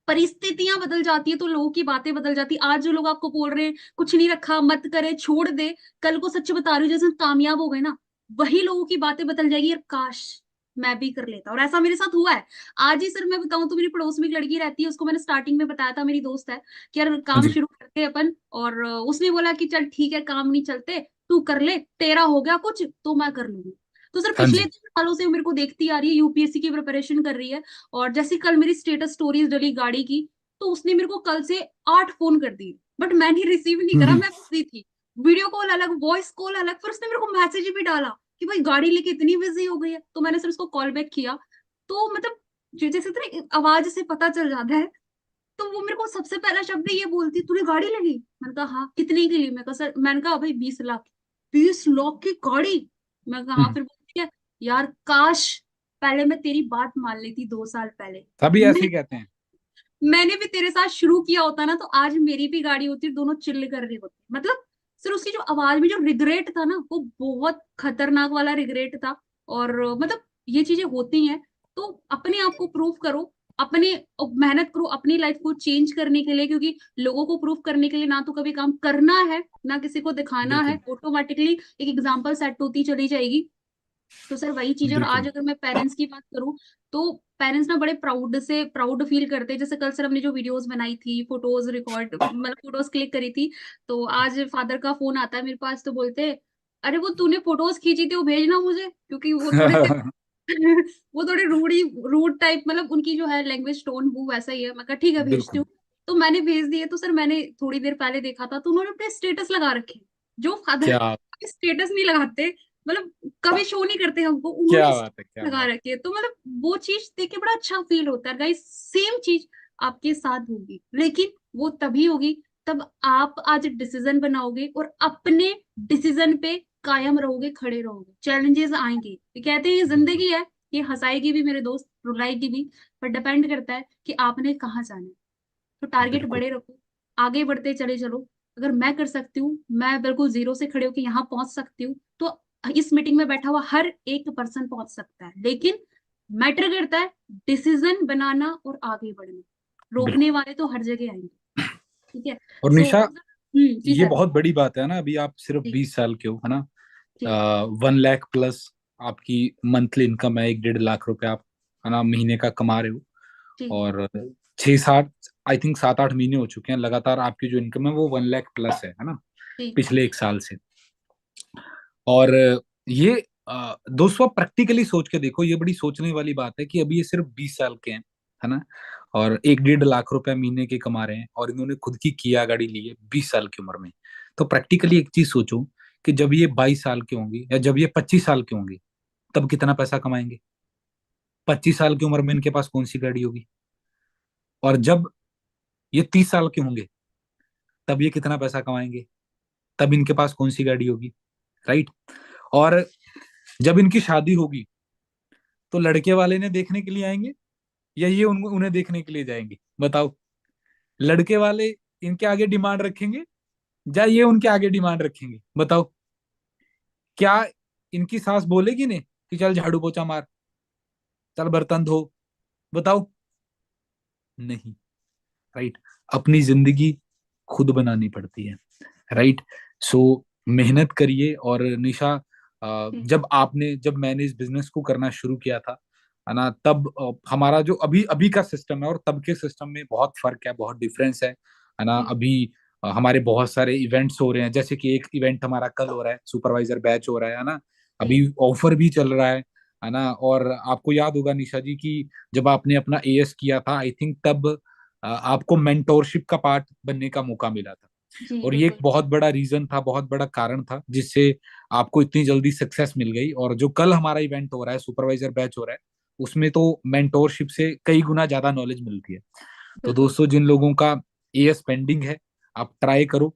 परिस्थितियां बदल जाती है तो लोगों की बातें बदल जाती है। आज जो लोग आपको बोल रहे हैं कुछ नहीं रखा, मत करे, छोड़ दे, कल को सच बता रही हूँ जैसे कामयाब हो गए ना, वही लोगों की बातें बदल जाएगी, यार काश मैं भी कर लेता। और ऐसा मेरे साथ हुआ है। आज ही सर मैं बताऊं तो मेरी पड़ोस में एक लड़की रहती है, उसको मैंने स्टार्टिंग में बताया था, मेरी दोस्त है, कि यार हाँ काम जी। शुरू करते हैं अपन। और उसने बोला कि चल ठीक है, काम नहीं चलते, तू कर ले, तेरा हो गया कुछ तो मैं कर लूंगी। तो सर हाँ पिछले जी। 3 सालों से मेरे को देखती आ रही है, यूपीएससी की प्रिपरेशन कर रही है। और जैसे कल मेरी स्टेटस स्टोरीज डली गाड़ी की, तो उसने मेरे को कल से 8 फोन कर दिए, बट मैंने रिसीव नहीं करा, हम्म। मैं बिजी थी। वीडियो कॉल अलग, वॉइस कॉल अलग, फिर उसने मेरे को मैसेज भी डाला कि भाई गाड़ी लेके इतनी बिजी हो गई है। तो मैंने सर उसको कॉल बैक किया। तो मतलब जैसे तरह आवाज से पता चल जाता है। तो वो मेरे को सबसे पहला शब्द ये बोलती, तूने गाड़ी ले ली? मैंने कहा हाँ। कितने की ली? मैं कहा सर, मैंने कहा भाई 20 लाख। 20 लाख की गाड़ी? मैं कहा हाँ। हम्म। फिर बोलती है यार काश पहले मैं तेरी बात मान लेती 2 साल पहले। सभी ऐसे ही कहते हैं। मैंने भी तेरे साथ शुरू किया होता ना, तो आज मेरी भी गाड़ी होती, दोनों चिल्ल कर रहे होते। मतलब सिर्फ उसकी जो आवाज में जो रिग्रेट था ना, वो बहुत खतरनाक वाला रिग्रेट था। और मतलब ये चीजें होती हैं, तो अपने आप को प्रूव करो, अपने मेहनत करो अपनी लाइफ को चेंज करने के लिए, क्योंकि लोगों को प्रूव करने के लिए ना तो कभी काम करना है, ना किसी को दिखाना है, बिल्कुल ऑटोमेटिकली एक एग्जाम्पल सेट होती चली जाएगी। तो सर वही चीज है। और आज बिल्कुल। अगर मैं पेरेंट्स की बात करूं, तो पेरेंट्स ना बड़े प्राउड फील करते हैं। जैसे कल सर हमने जो वीडियोस बनाई थी, फोटोज रिकॉर्ड, मतलब फोटोज क्लिक करी थी, तो आज फादर का फोन आता है मेरे पास, तो बोलते हैं अरे वो तूने फोटोज खींची थी वो भेजना मुझे, क्योंकि वो थोड़े से वो थोड़े रूड टाइप, मतलब उनकी जो है लैंग्वेज टोन वो वैसा ही है। मैं कहा ठीक है भेजती बिल्कुल। हूँ। तो मैंने भेज दिए। तो सर मैंने थोड़ी देर पहले देखा था, तो उन्होंने अपने स्टेटस लगा रखे, जो फादर क्या स्टेटस नहीं लगाते, मतलब कभी शो नहीं करते हमको, क्या उन्होंने बात है, क्या लगा बात रखी है। तो मतलब वो चीज देख के बड़ा अच्छा फील होता है। गाइस सेम चीज आपके साथ होगी, लेकिन वो तभी होगी तब आप आज डिसीजन बनाओगे और अपने डिसीजन पे कायम रहोगे, खड़े रहोगे। चैलेंजेस आएंगे, ये कहते हैं ये है। बिल्कुल जिंदगी है, ये हंसाएगी भी मेरे दोस्त, रुलाएगी भी, पर डिपेंड करता है कि आपने कहाँ जाना है। तो टारगेट बिल्कुल। बड़े रखो, आगे बढ़ते चले चलो। अगर मैं कर सकती हूँ, मैं बिल्कुल जीरो से खड़े होकर यहाँ पहुंच सकती हूँ, तो इस मीटिंग में बैठा हुआ हर एक पर्सन पहुंच सकता है। लेकिन मैटर करता है डिसीजन बनाना और आगे बढ़ना। बिल्कुल। रोकने वाले तो हर जगह आएंगे। ठीक है। और सो निशा, जी ये सर। बहुत बड़ी बात है ना, अभी आप सिर्फ जी 20 साल के हो, है ना। जी 1 लाख प्लस आपकी मंथली इनकम है, 1-1.5 लाख रुपए आप, है ना, महीने का कमा रहे हो। जी और 6-7, आई थिंक 7-8 महीने हो चुके हैं लगातार आपकी जो इनकम है वो 1 लाख प्लस है ना, जी पिछले 1 साल से। और ये दोस्तों आप प्रैक्टिकली सोच के देखो, ये बड़ी सोचने वाली बात है कि अभी ये सिर्फ 20 साल के हैं, है ना, और 1-1.5 लाख रुपए महीने के कमा रहे हैं, और इन्होंने खुद की किया गाड़ी ली है 20 साल की उम्र में। तो प्रैक्टिकली एक चीज सोचो कि जब ये 22 साल के होंगे या जब ये 25 साल के होंगे, तब कितना पैसा कमाएंगे। 25 साल की उम्र में इनके पास कौन सी गाड़ी होगी, और जब ये 30 साल के होंगे तब ये कितना पैसा कमाएंगे, तब इनके पास कौन सी गाड़ी होगी, राइट। और जब इनकी शादी होगी तो लड़के वाले ने देखने के लिए आएंगे या ये उन्हें देखने के लिए जाएंगे, बताओ। लड़के वाले इनके आगे डिमांड रखेंगे या ये उनके आगे डिमांड रखेंगे, बताओ। क्या इनकी सास बोलेगी ने कि चल झाड़ू पोछा मार, चल बर्तन धो, बताओ। नहीं, राइट। अपनी जिंदगी खुद बनानी पड़ती है, राइट। सो मेहनत करिए। और निशा, जब मैंने इस बिजनेस को करना शुरू किया था, है ना, तब हमारा जो अभी अभी का सिस्टम है और तब के सिस्टम में बहुत फर्क है, बहुत डिफरेंस है ना। जी अभी हमारे बहुत सारे इवेंट्स हो रहे हैं, जैसे कि एक इवेंट हमारा कल हो रहा है, सुपरवाइजर बैच हो रहा है ना। जी अभी ऑफर भी चल रहा है ना। और आपको याद होगा निशा जी की जब आपने अपना एएस किया था, आई थिंक तब आपको मेंटोरशिप का पार्ट बनने का मौका मिला था। जी और ये एक बिल्कुल। बहुत बड़ा रीजन था, बहुत बड़ा कारण था जिससे आपको इतनी जल्दी सक्सेस मिल गई। और जो कल हमारा इवेंट हो रहा है, सुपरवाइजर बैच हो रहा है, उसमें तो मेंटोरशिप से कई गुना ज्यादा नॉलेज मिलती है। तो बिल्कुल। दोस्तों, जिन लोगों का एएस पेंडिंग है, आप ट्राई करो,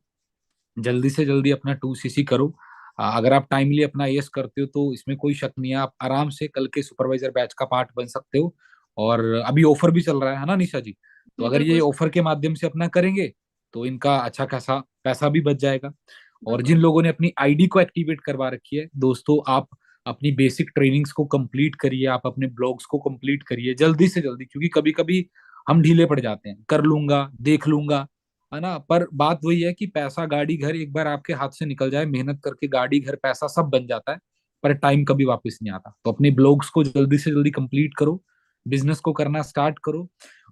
जल्दी से जल्दी अपना 2सीसी करो। अगर आप टाइमली अपना एएस करते हो तो इसमें कोई शक नहीं है, आप आराम से कल के सुपरवाइजर बैच का पार्ट बन सकते हो। और अभी ऑफर भी चल रहा है ना निशा जी? तो जी अगर ये बिल्कुल। ऑफर के माध्यम से अपना करेंगे तो इनका अच्छा खासा पैसा भी बच जाएगा। और बिल्कुल। जिन लोगों ने अपनी आईडी को एक्टिवेट करवा रखी है, दोस्तों आप अपनी बेसिक ट्रेनिंग्स को कंप्लीट करिए, आप अपने ब्लॉग्स को कंप्लीट करिए जल्दी से जल्दी, क्योंकि कभी कभी हम ढीले पड़ जाते हैं, कर लूंगा, देख लूंगा, है ना? पर बात वही है कि पैसा गाड़ी घर एक बार आपके हाथ से निकल जाए, मेहनत करके गाड़ी घर पैसा सब बन जाता है, पर टाइम कभी वापस नहीं आता। तो अपने ब्लॉग्स को जल्दी से जल्दी कंप्लीट करो, बिजनेस को करना स्टार्ट करो।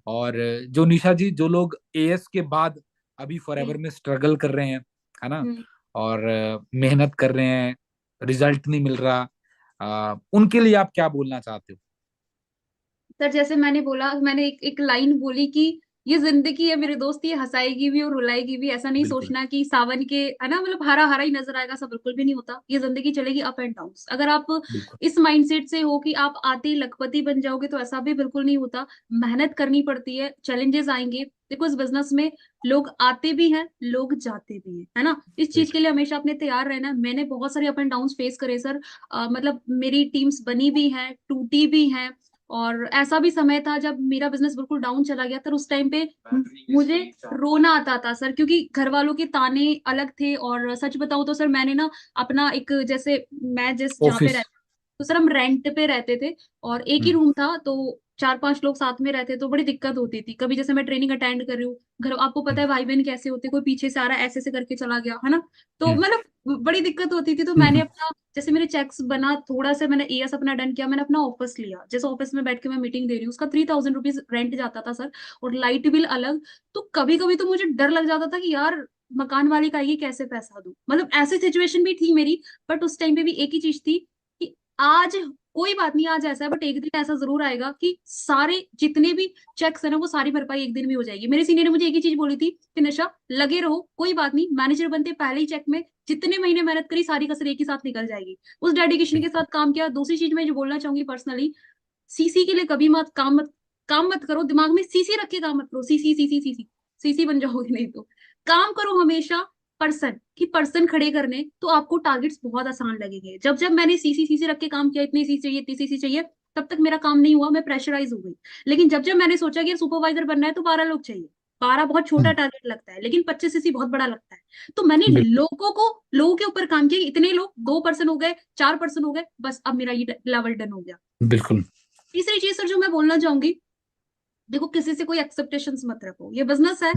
और जो निशा जी, जो लोग एएस के बाद अभी जी। फॉरएवर में स्ट्रगल कर रहे हैं, है ना, हम्म। और मेहनत कर रहे हैं, रिजल्ट नहीं मिल रहा, उनके लिए आप क्या बोलना चाहते हो? सर जैसे मैंने बोला, मैंने एक लाइन बोली कि ये जिंदगी है मेरे दोस्त, ये हंसाएगी भी और रुलाएगी भी। ऐसा नहीं बिल्कुल। सोचना कि सावन के है ना मतलब हरा हरा ही नजर आएगा, सब बिल्कुल भी नहीं होता। ये जिंदगी चलेगी अप एंड डाउन। अगर आप बिल्कुल। इस माइंडसेट से हो कि आप आते ही लखपति बन जाओगे, तो ऐसा भी बिल्कुल नहीं होता। मेहनत करनी पड़ती है, चैलेंजेस आएंगे। देखो इस बिजनेस में लोग आते भी हैं, लोग जाते भी हैं, है ना। इस चीज के लिए हमेशा अपने तैयार रहना। मैंने बहुत सारे अप एंड डाउन फेस करे सर। मतलब मेरी टीम्स बनी भी हैं, टूटी भी हैं। और ऐसा भी समय था जब मेरा बिजनेस बिल्कुल डाउन चला गया था। उस टाइम पे मुझे रोना आता था सर, क्योंकि घर वालों के ताने अलग थे। और सच बताऊं तो सर मैंने ना अपना एक, जैसे मैं जिस जहाँ पे ऑफिस। रहती, तो सर हम रेंट पे रहते थे और एक ही हम्म। रूम था, तो 4-5 लोग साथ में रहते, तो बड़ी दिक्कत होती थी। कभी जैसे मैं ट्रेनिंग अटेंड कर रही हूँ, घर आपको पता हम्म। है भाई बहन कैसे होते, कोई पीछे से आ रहा है ऐसे ऐसे करके चला गया, है ना। तो हम्म। मतलब बड़ी दिक्कत होती थी। तो मैंने हम्म। अपना, जैसे मेरे चेक्स बना थोड़ा सा, मैंने एएस अपना डन किया, मैंने अपना ऑफिस लिया। जैसे ऑफिस में बैठ के मैं मीटिंग दे रही हूँ, उसका 3000 रुपीज रेंट जाता था सर, और लाइट बिल अलग। तो कभी कभी तो मुझे डर लग जाता था कि यार मकान वाले का ये कैसे पैसा दूं, मतलब ऐसी सिचुएशन भी थी मेरी। बट उस टाइम पे भी एक ही चीज थी कि आज कोई बात नहीं, आज ऐसा है, बट एक दिन ऐसा जरूर आएगा कि सारे जितने भी चेक्स है ना, वो सारी भरपाई एक दिन में हो जाएगी। मेरे सीनियर ने मुझे एक ही चीज बोली थी कि निशा लगे रहो, कोई बात नहीं, मैनेजर बनते पहले ही चेक में जितने महीने मेहनत करी सारी कसर एक ही साथ निकल जाएगी। उस डेडिकेशन के साथ काम किया। दूसरी चीज मैं जो बोलना चाहूंगी पर्सनली, सीसी के लिए कभी काम मत करो। दिमाग में सीसी रख के काम मत करो, सीसी सीसी सीसी, सीसी बन जाओगे नहीं तो। काम करो हमेशा पर्सन की, पर्सन खड़े करने, तो आपको टारगेट्स बहुत आसान लगेंगे। जब जब मैंने सीसी सीसी रख के काम किया, इतनी सीसी चाहिए, इतनी सीसी चाहिए, तब तक मेरा काम नहीं हुआ, मैं प्रेशराइज हो गई। लेकिन जब जब मैंने सोचा कि सुपरवाइजर बनना है तो 12 लोग चाहिए। 12 बहुत छोटा हम्म। टारगेट लगता है, लेकिन 25 सीसी बहुत बड़ा लगता है। तो मैंने बिल्कुल। लोगों के ऊपर काम किया। इतने लोग, 2 पर्सन हो गए, 4 पर्सन हो गए, बस अब मेरा ये लेवल डन हो गया। बिल्कुल। तीसरी चीज सर जो मैं बोलना चाहूंगी, देखो किसी से कोई एक्सपेक्टेशंस मत रखो, ये बिजनेस है।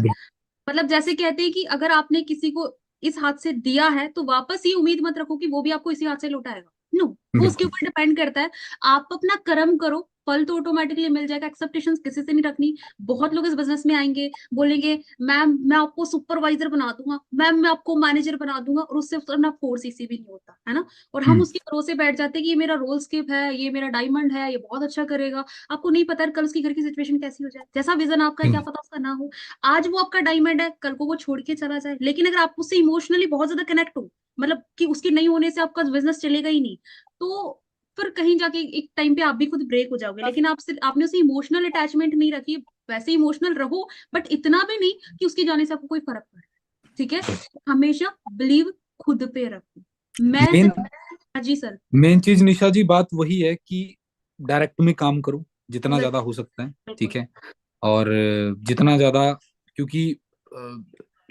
मतलब जैसे कहते हैं कि अगर आपने किसी को इस हाथ से दिया है, तो वापस ये उम्मीद मत रखो कि वो भी आपको इसी हाथ से लौटाएगा। नो, वो उसके बिल्कुल। ऊपर डिपेंड करता है। आप अपना कर्म करो, फल तो ऑटोमेटिकली मिल जाएगा। एक्सपेक्टेशंस किसी से नहीं रखनी। बहुत लोग इस बिजनेस में आएंगे, बोलेंगे मैम मैं आपको सुपरवाइजर बना दूंगा, मैम मैं आपको मैनेजर बना दूंगा, और उससे ना 4 सीसी भी नहीं होता है ना। और हम हम्म। उसके भरोसे बैठ जाते हैं कि ये मेरा रोल स्किप है, ये मेरा डायमंड है, ये बहुत अच्छा करेगा। आपको नहीं पता कल उसकी घर की सिचुएशन कैसी हो जाए, जैसा विजन आपका है क्या हम्म। पता उसका ना हो। आज वो आपका डायमंड है, कल को वो छोड़ के चला जाए। लेकिन अगर आप उससे इमोशनली बहुत ज्यादा कनेक्ट हो, मतलब कि उसके नहीं होने से आपका बिजनेस चलेगा ही नहीं, तो फिर कहीं जाके एक टाइम पे आप भी खुद ब्रेक हो जाओगे। लेकिन आपने उसे इमोशनल अटैचमेंट नहीं रखी। वैसे इमोशनल रहो, बट इतना भी नहीं कि उसके जाने से आपको कोई फर्क पड़े। ठीक है, हमेशा बिलीव खुद पे रखो। मैं मेन सिर्फ, हाँ जी सर। मेन चीज निशा जी, बात वही है कि डायरेक्ट में काम करो जितना ज्यादा बिल्कुल। हो सकता है। ठीक बिल्कुल। है। और जितना ज्यादा, क्योंकि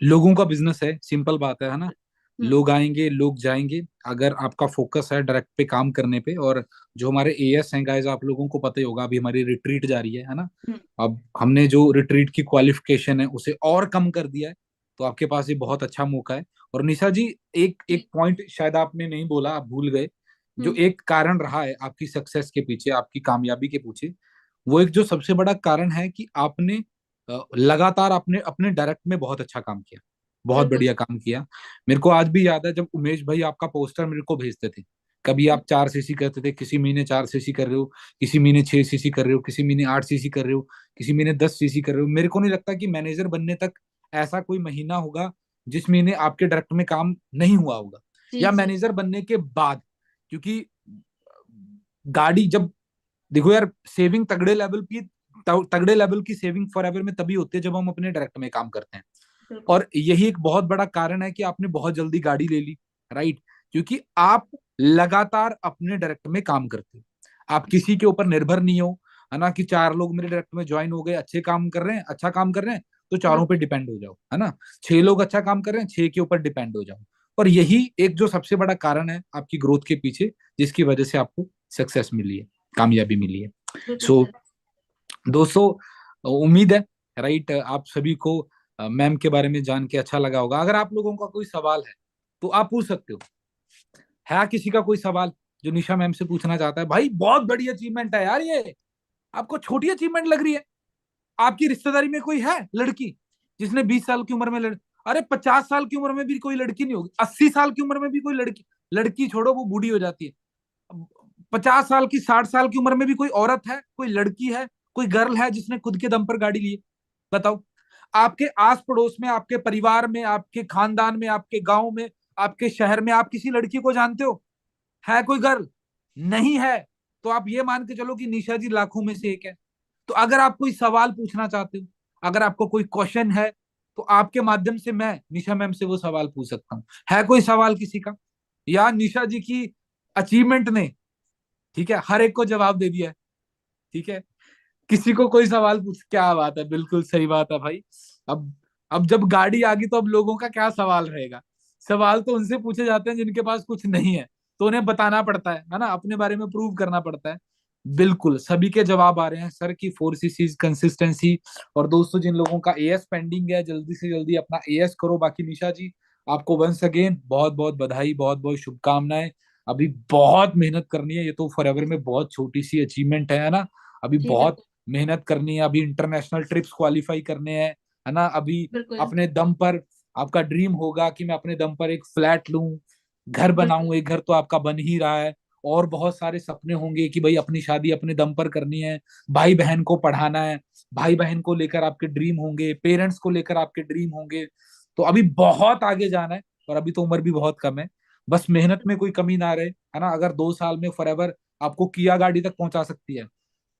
लोगों का बिजनेस है, सिंपल बात है ना? हम्म। लोग आएंगे, लोग जाएंगे। अगर आपका फोकस है डायरेक्ट पे काम करने पे, और जो हमारे एएस हैं गाइस, आप लोगों को पता ही होगा, अभी हमारी रिट्रीट जारी है ना? हम्म। अब हमने जो रिट्रीट की क्वालिफिकेशन है उसे और कम कर दिया है। तो आपके पास ये बहुत अच्छा मौका है। और निशा जी, एक जी। एक पॉइंट शायद आपने नहीं बोला, आप भूल गए। जो हम्म। एक कारण रहा है आपकी सक्सेस के पीछे, आपकी कामयाबी के पीछे, वो एक जो सबसे बड़ा कारण है कि आपने लगातार आपने अपने डायरेक्ट में बहुत अच्छा काम किया, बहुत बिल्कुल। बढ़िया काम किया। मेरे को आज भी याद है जब उमेश भाई आपका पोस्टर मेरे को भेजते थे, कभी आप 4 सीसी करते थे, किसी महीने 4 सीसी कर रहे हो, किसी महीने 6 सीसी कर रहे हो, किसी महीने 8 सीसी कर रहे हो, किसी महीने 10 सीसी कर रहे हो। मेरे को नहीं लगता कि मैनेजर बनने तक ऐसा कोई महीना होगा जिस महीने आपके डायरेक्ट में काम नहीं हुआ होगा, जी या जी। मैनेजर बनने के बाद। क्योंकि गाड़ी जब देखो यार, सेविंग तगड़े लेवल की सेविंग फॉरएवर में तभी होती है जब हम अपने डायरेक्ट में काम करते हैं। बिल्कुल। और यही एक बहुत बड़ा कारण है कि आपने बहुत जल्दी गाड़ी ले ली, राइट? क्योंकि आप लगातार अपने डायरेक्ट में काम करते हो, आप किसी के ऊपर निर्भर नहीं हो, है ना? कि 4 लोग मेरे डायरेक्ट में ज्वाइन हो गए, अच्छे काम कर रहे हैं, अच्छा काम कर रहे हैं, तो चारों पे बिल्कुल। डिपेंड हो जाओ, है ना? 6 लोग अच्छा काम कर रहे हैं, 6 के ऊपर डिपेंड हो जाओ। और यही एक जो सबसे बड़ा कारण है आपकी ग्रोथ के पीछे, जिसकी वजह से आपको सक्सेस मिली है, कामयाबी मिली है। बिल्कुल सो सर। दोस्तों, उम्मीद है, राइट, आप सभी को मैम के बारे में जान के अच्छा लगा होगा। अगर आप लोगों का कोई सवाल है तो आप पूछ सकते हो। है किसी का कोई सवाल जो निशा मैम से पूछना चाहता है? भाई बहुत बड़ी अचीवमेंट है यार ये, आपको छोटी अचीवमेंट लग रही है? आपकी रिश्तेदारी में कोई है लड़की जिसने 20 साल की उम्र में अरे 50 साल की उम्र में भी कोई लड़की नहीं होगी, 80 साल की उम्र में भी कोई लड़की, लड़की छोड़ो वो बूढ़ी हो जाती है, 50 साल की 60 साल की उम्र में भी कोई औरत है, कोई लड़की है, कोई गर्ल है जिसने खुद के दम पर गाड़ी ली है? बताओ। आपके आस पड़ोस में, आपके परिवार में, आपके खानदान में, आपके गांव में, आपके शहर में आप किसी लड़की को जानते हो? है कोई गर्ल? नहीं है। तो आप ये मान के चलो कि निशा जी लाखों में से एक है। तो अगर आप कोई सवाल पूछना चाहते हो, अगर आपको कोई क्वेश्चन है, तो आपके माध्यम से मैं निशा मैम से वो सवाल पूछ सकता हूँ। है कोई सवाल किसी का? या निशा जी की अचीवमेंट ने, ठीक है, हर एक को जवाब दे दिया है? ठीक है, किसी को कोई सवाल पूछ, क्या बात है, बिल्कुल सही बात है भाई। अब अब जब गाड़ी आ गई तो अब लोगों का क्या सवाल रहेगा? सवाल तो उनसे पूछे जाते हैं जिनके पास कुछ नहीं है, तो उन्हें बताना पड़ता है ना? अपने बारे में प्रूव करना पड़ता है। बिल्कुल सभी के जवाब आ रहे हैं सर की 4 सीसीज कंसिस्टेंसी। और दोस्तों, जिन लोगों का एएस पेंडिंग है, जल्दी से जल्दी अपना एएस करो। बाकी निशा जी, आपको वंस अगेन बहुत बहुत बधाई, बहुत बहुत शुभकामनाएं। अभी बहुत मेहनत करनी है, ये तो फॉरएवर में बहुत छोटी सी अचीवमेंट है ना? अभी जी बहुत बिल्कुल। मेहनत करनी है, अभी इंटरनेशनल ट्रिप्स क्वालिफाई करने हैं, है ना? अभी बिल्कुल। अपने दम पर आपका ड्रीम होगा कि मैं अपने दम पर एक फ्लैट लूं, घर बिल्कुल। बनाऊं। एक घर तो आपका बन ही रहा है, और बहुत सारे सपने होंगे कि भाई अपनी शादी अपने दम पर करनी है, भाई बहन को पढ़ाना है, भाई बहन को लेकर आपके ड्रीम होंगे, पेरेंट्स को लेकर आपके ड्रीम होंगे। तो अभी बहुत आगे जाना है, और अभी तो उम्र भी बहुत कम है। बस मेहनत में कोई कमी ना रहे, है ना? अगर 2 साल में फॉरएवर आपको किया गाड़ी तक पहुंचा सकती है,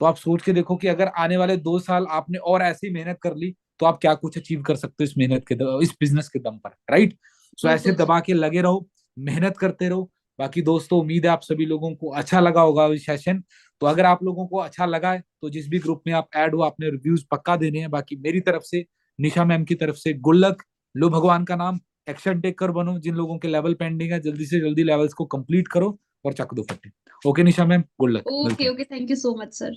तो आप सोच के देखो कि अगर आने वाले 2 साल आपने और ऐसी मेहनत कर ली, तो आप क्या कुछ अचीव कर सकते हो इस मेहनत के इस बिजनेस के दम पर, राइट? सो ऐसे बिल्कुल दबा के लगे रहो, मेहनत करते रहो। बाकी दोस्तों, उम्मीद है आप सभी लोगों को अच्छा लगा होगा ये सेशन। तो अगर आप लोगों को अच्छा लगा है, तो जिस भी ग्रुप में आप ऐड हो, आपने रिव्यूज पक्का देने हैं। बाकी मेरी तरफ से, निशा मैम की तरफ से, गुड लक। लो भगवान का नाम, एक्शन टेक कर बनो। जिन लोगों के लेवल पेंडिंग है, जल्दी से जल्दी लेवल्स को कंप्लीट करो और चक दो फटे। ओके निशा मैम, गुड लक, मिलते ओके हैं। Okay, thank you so much sir.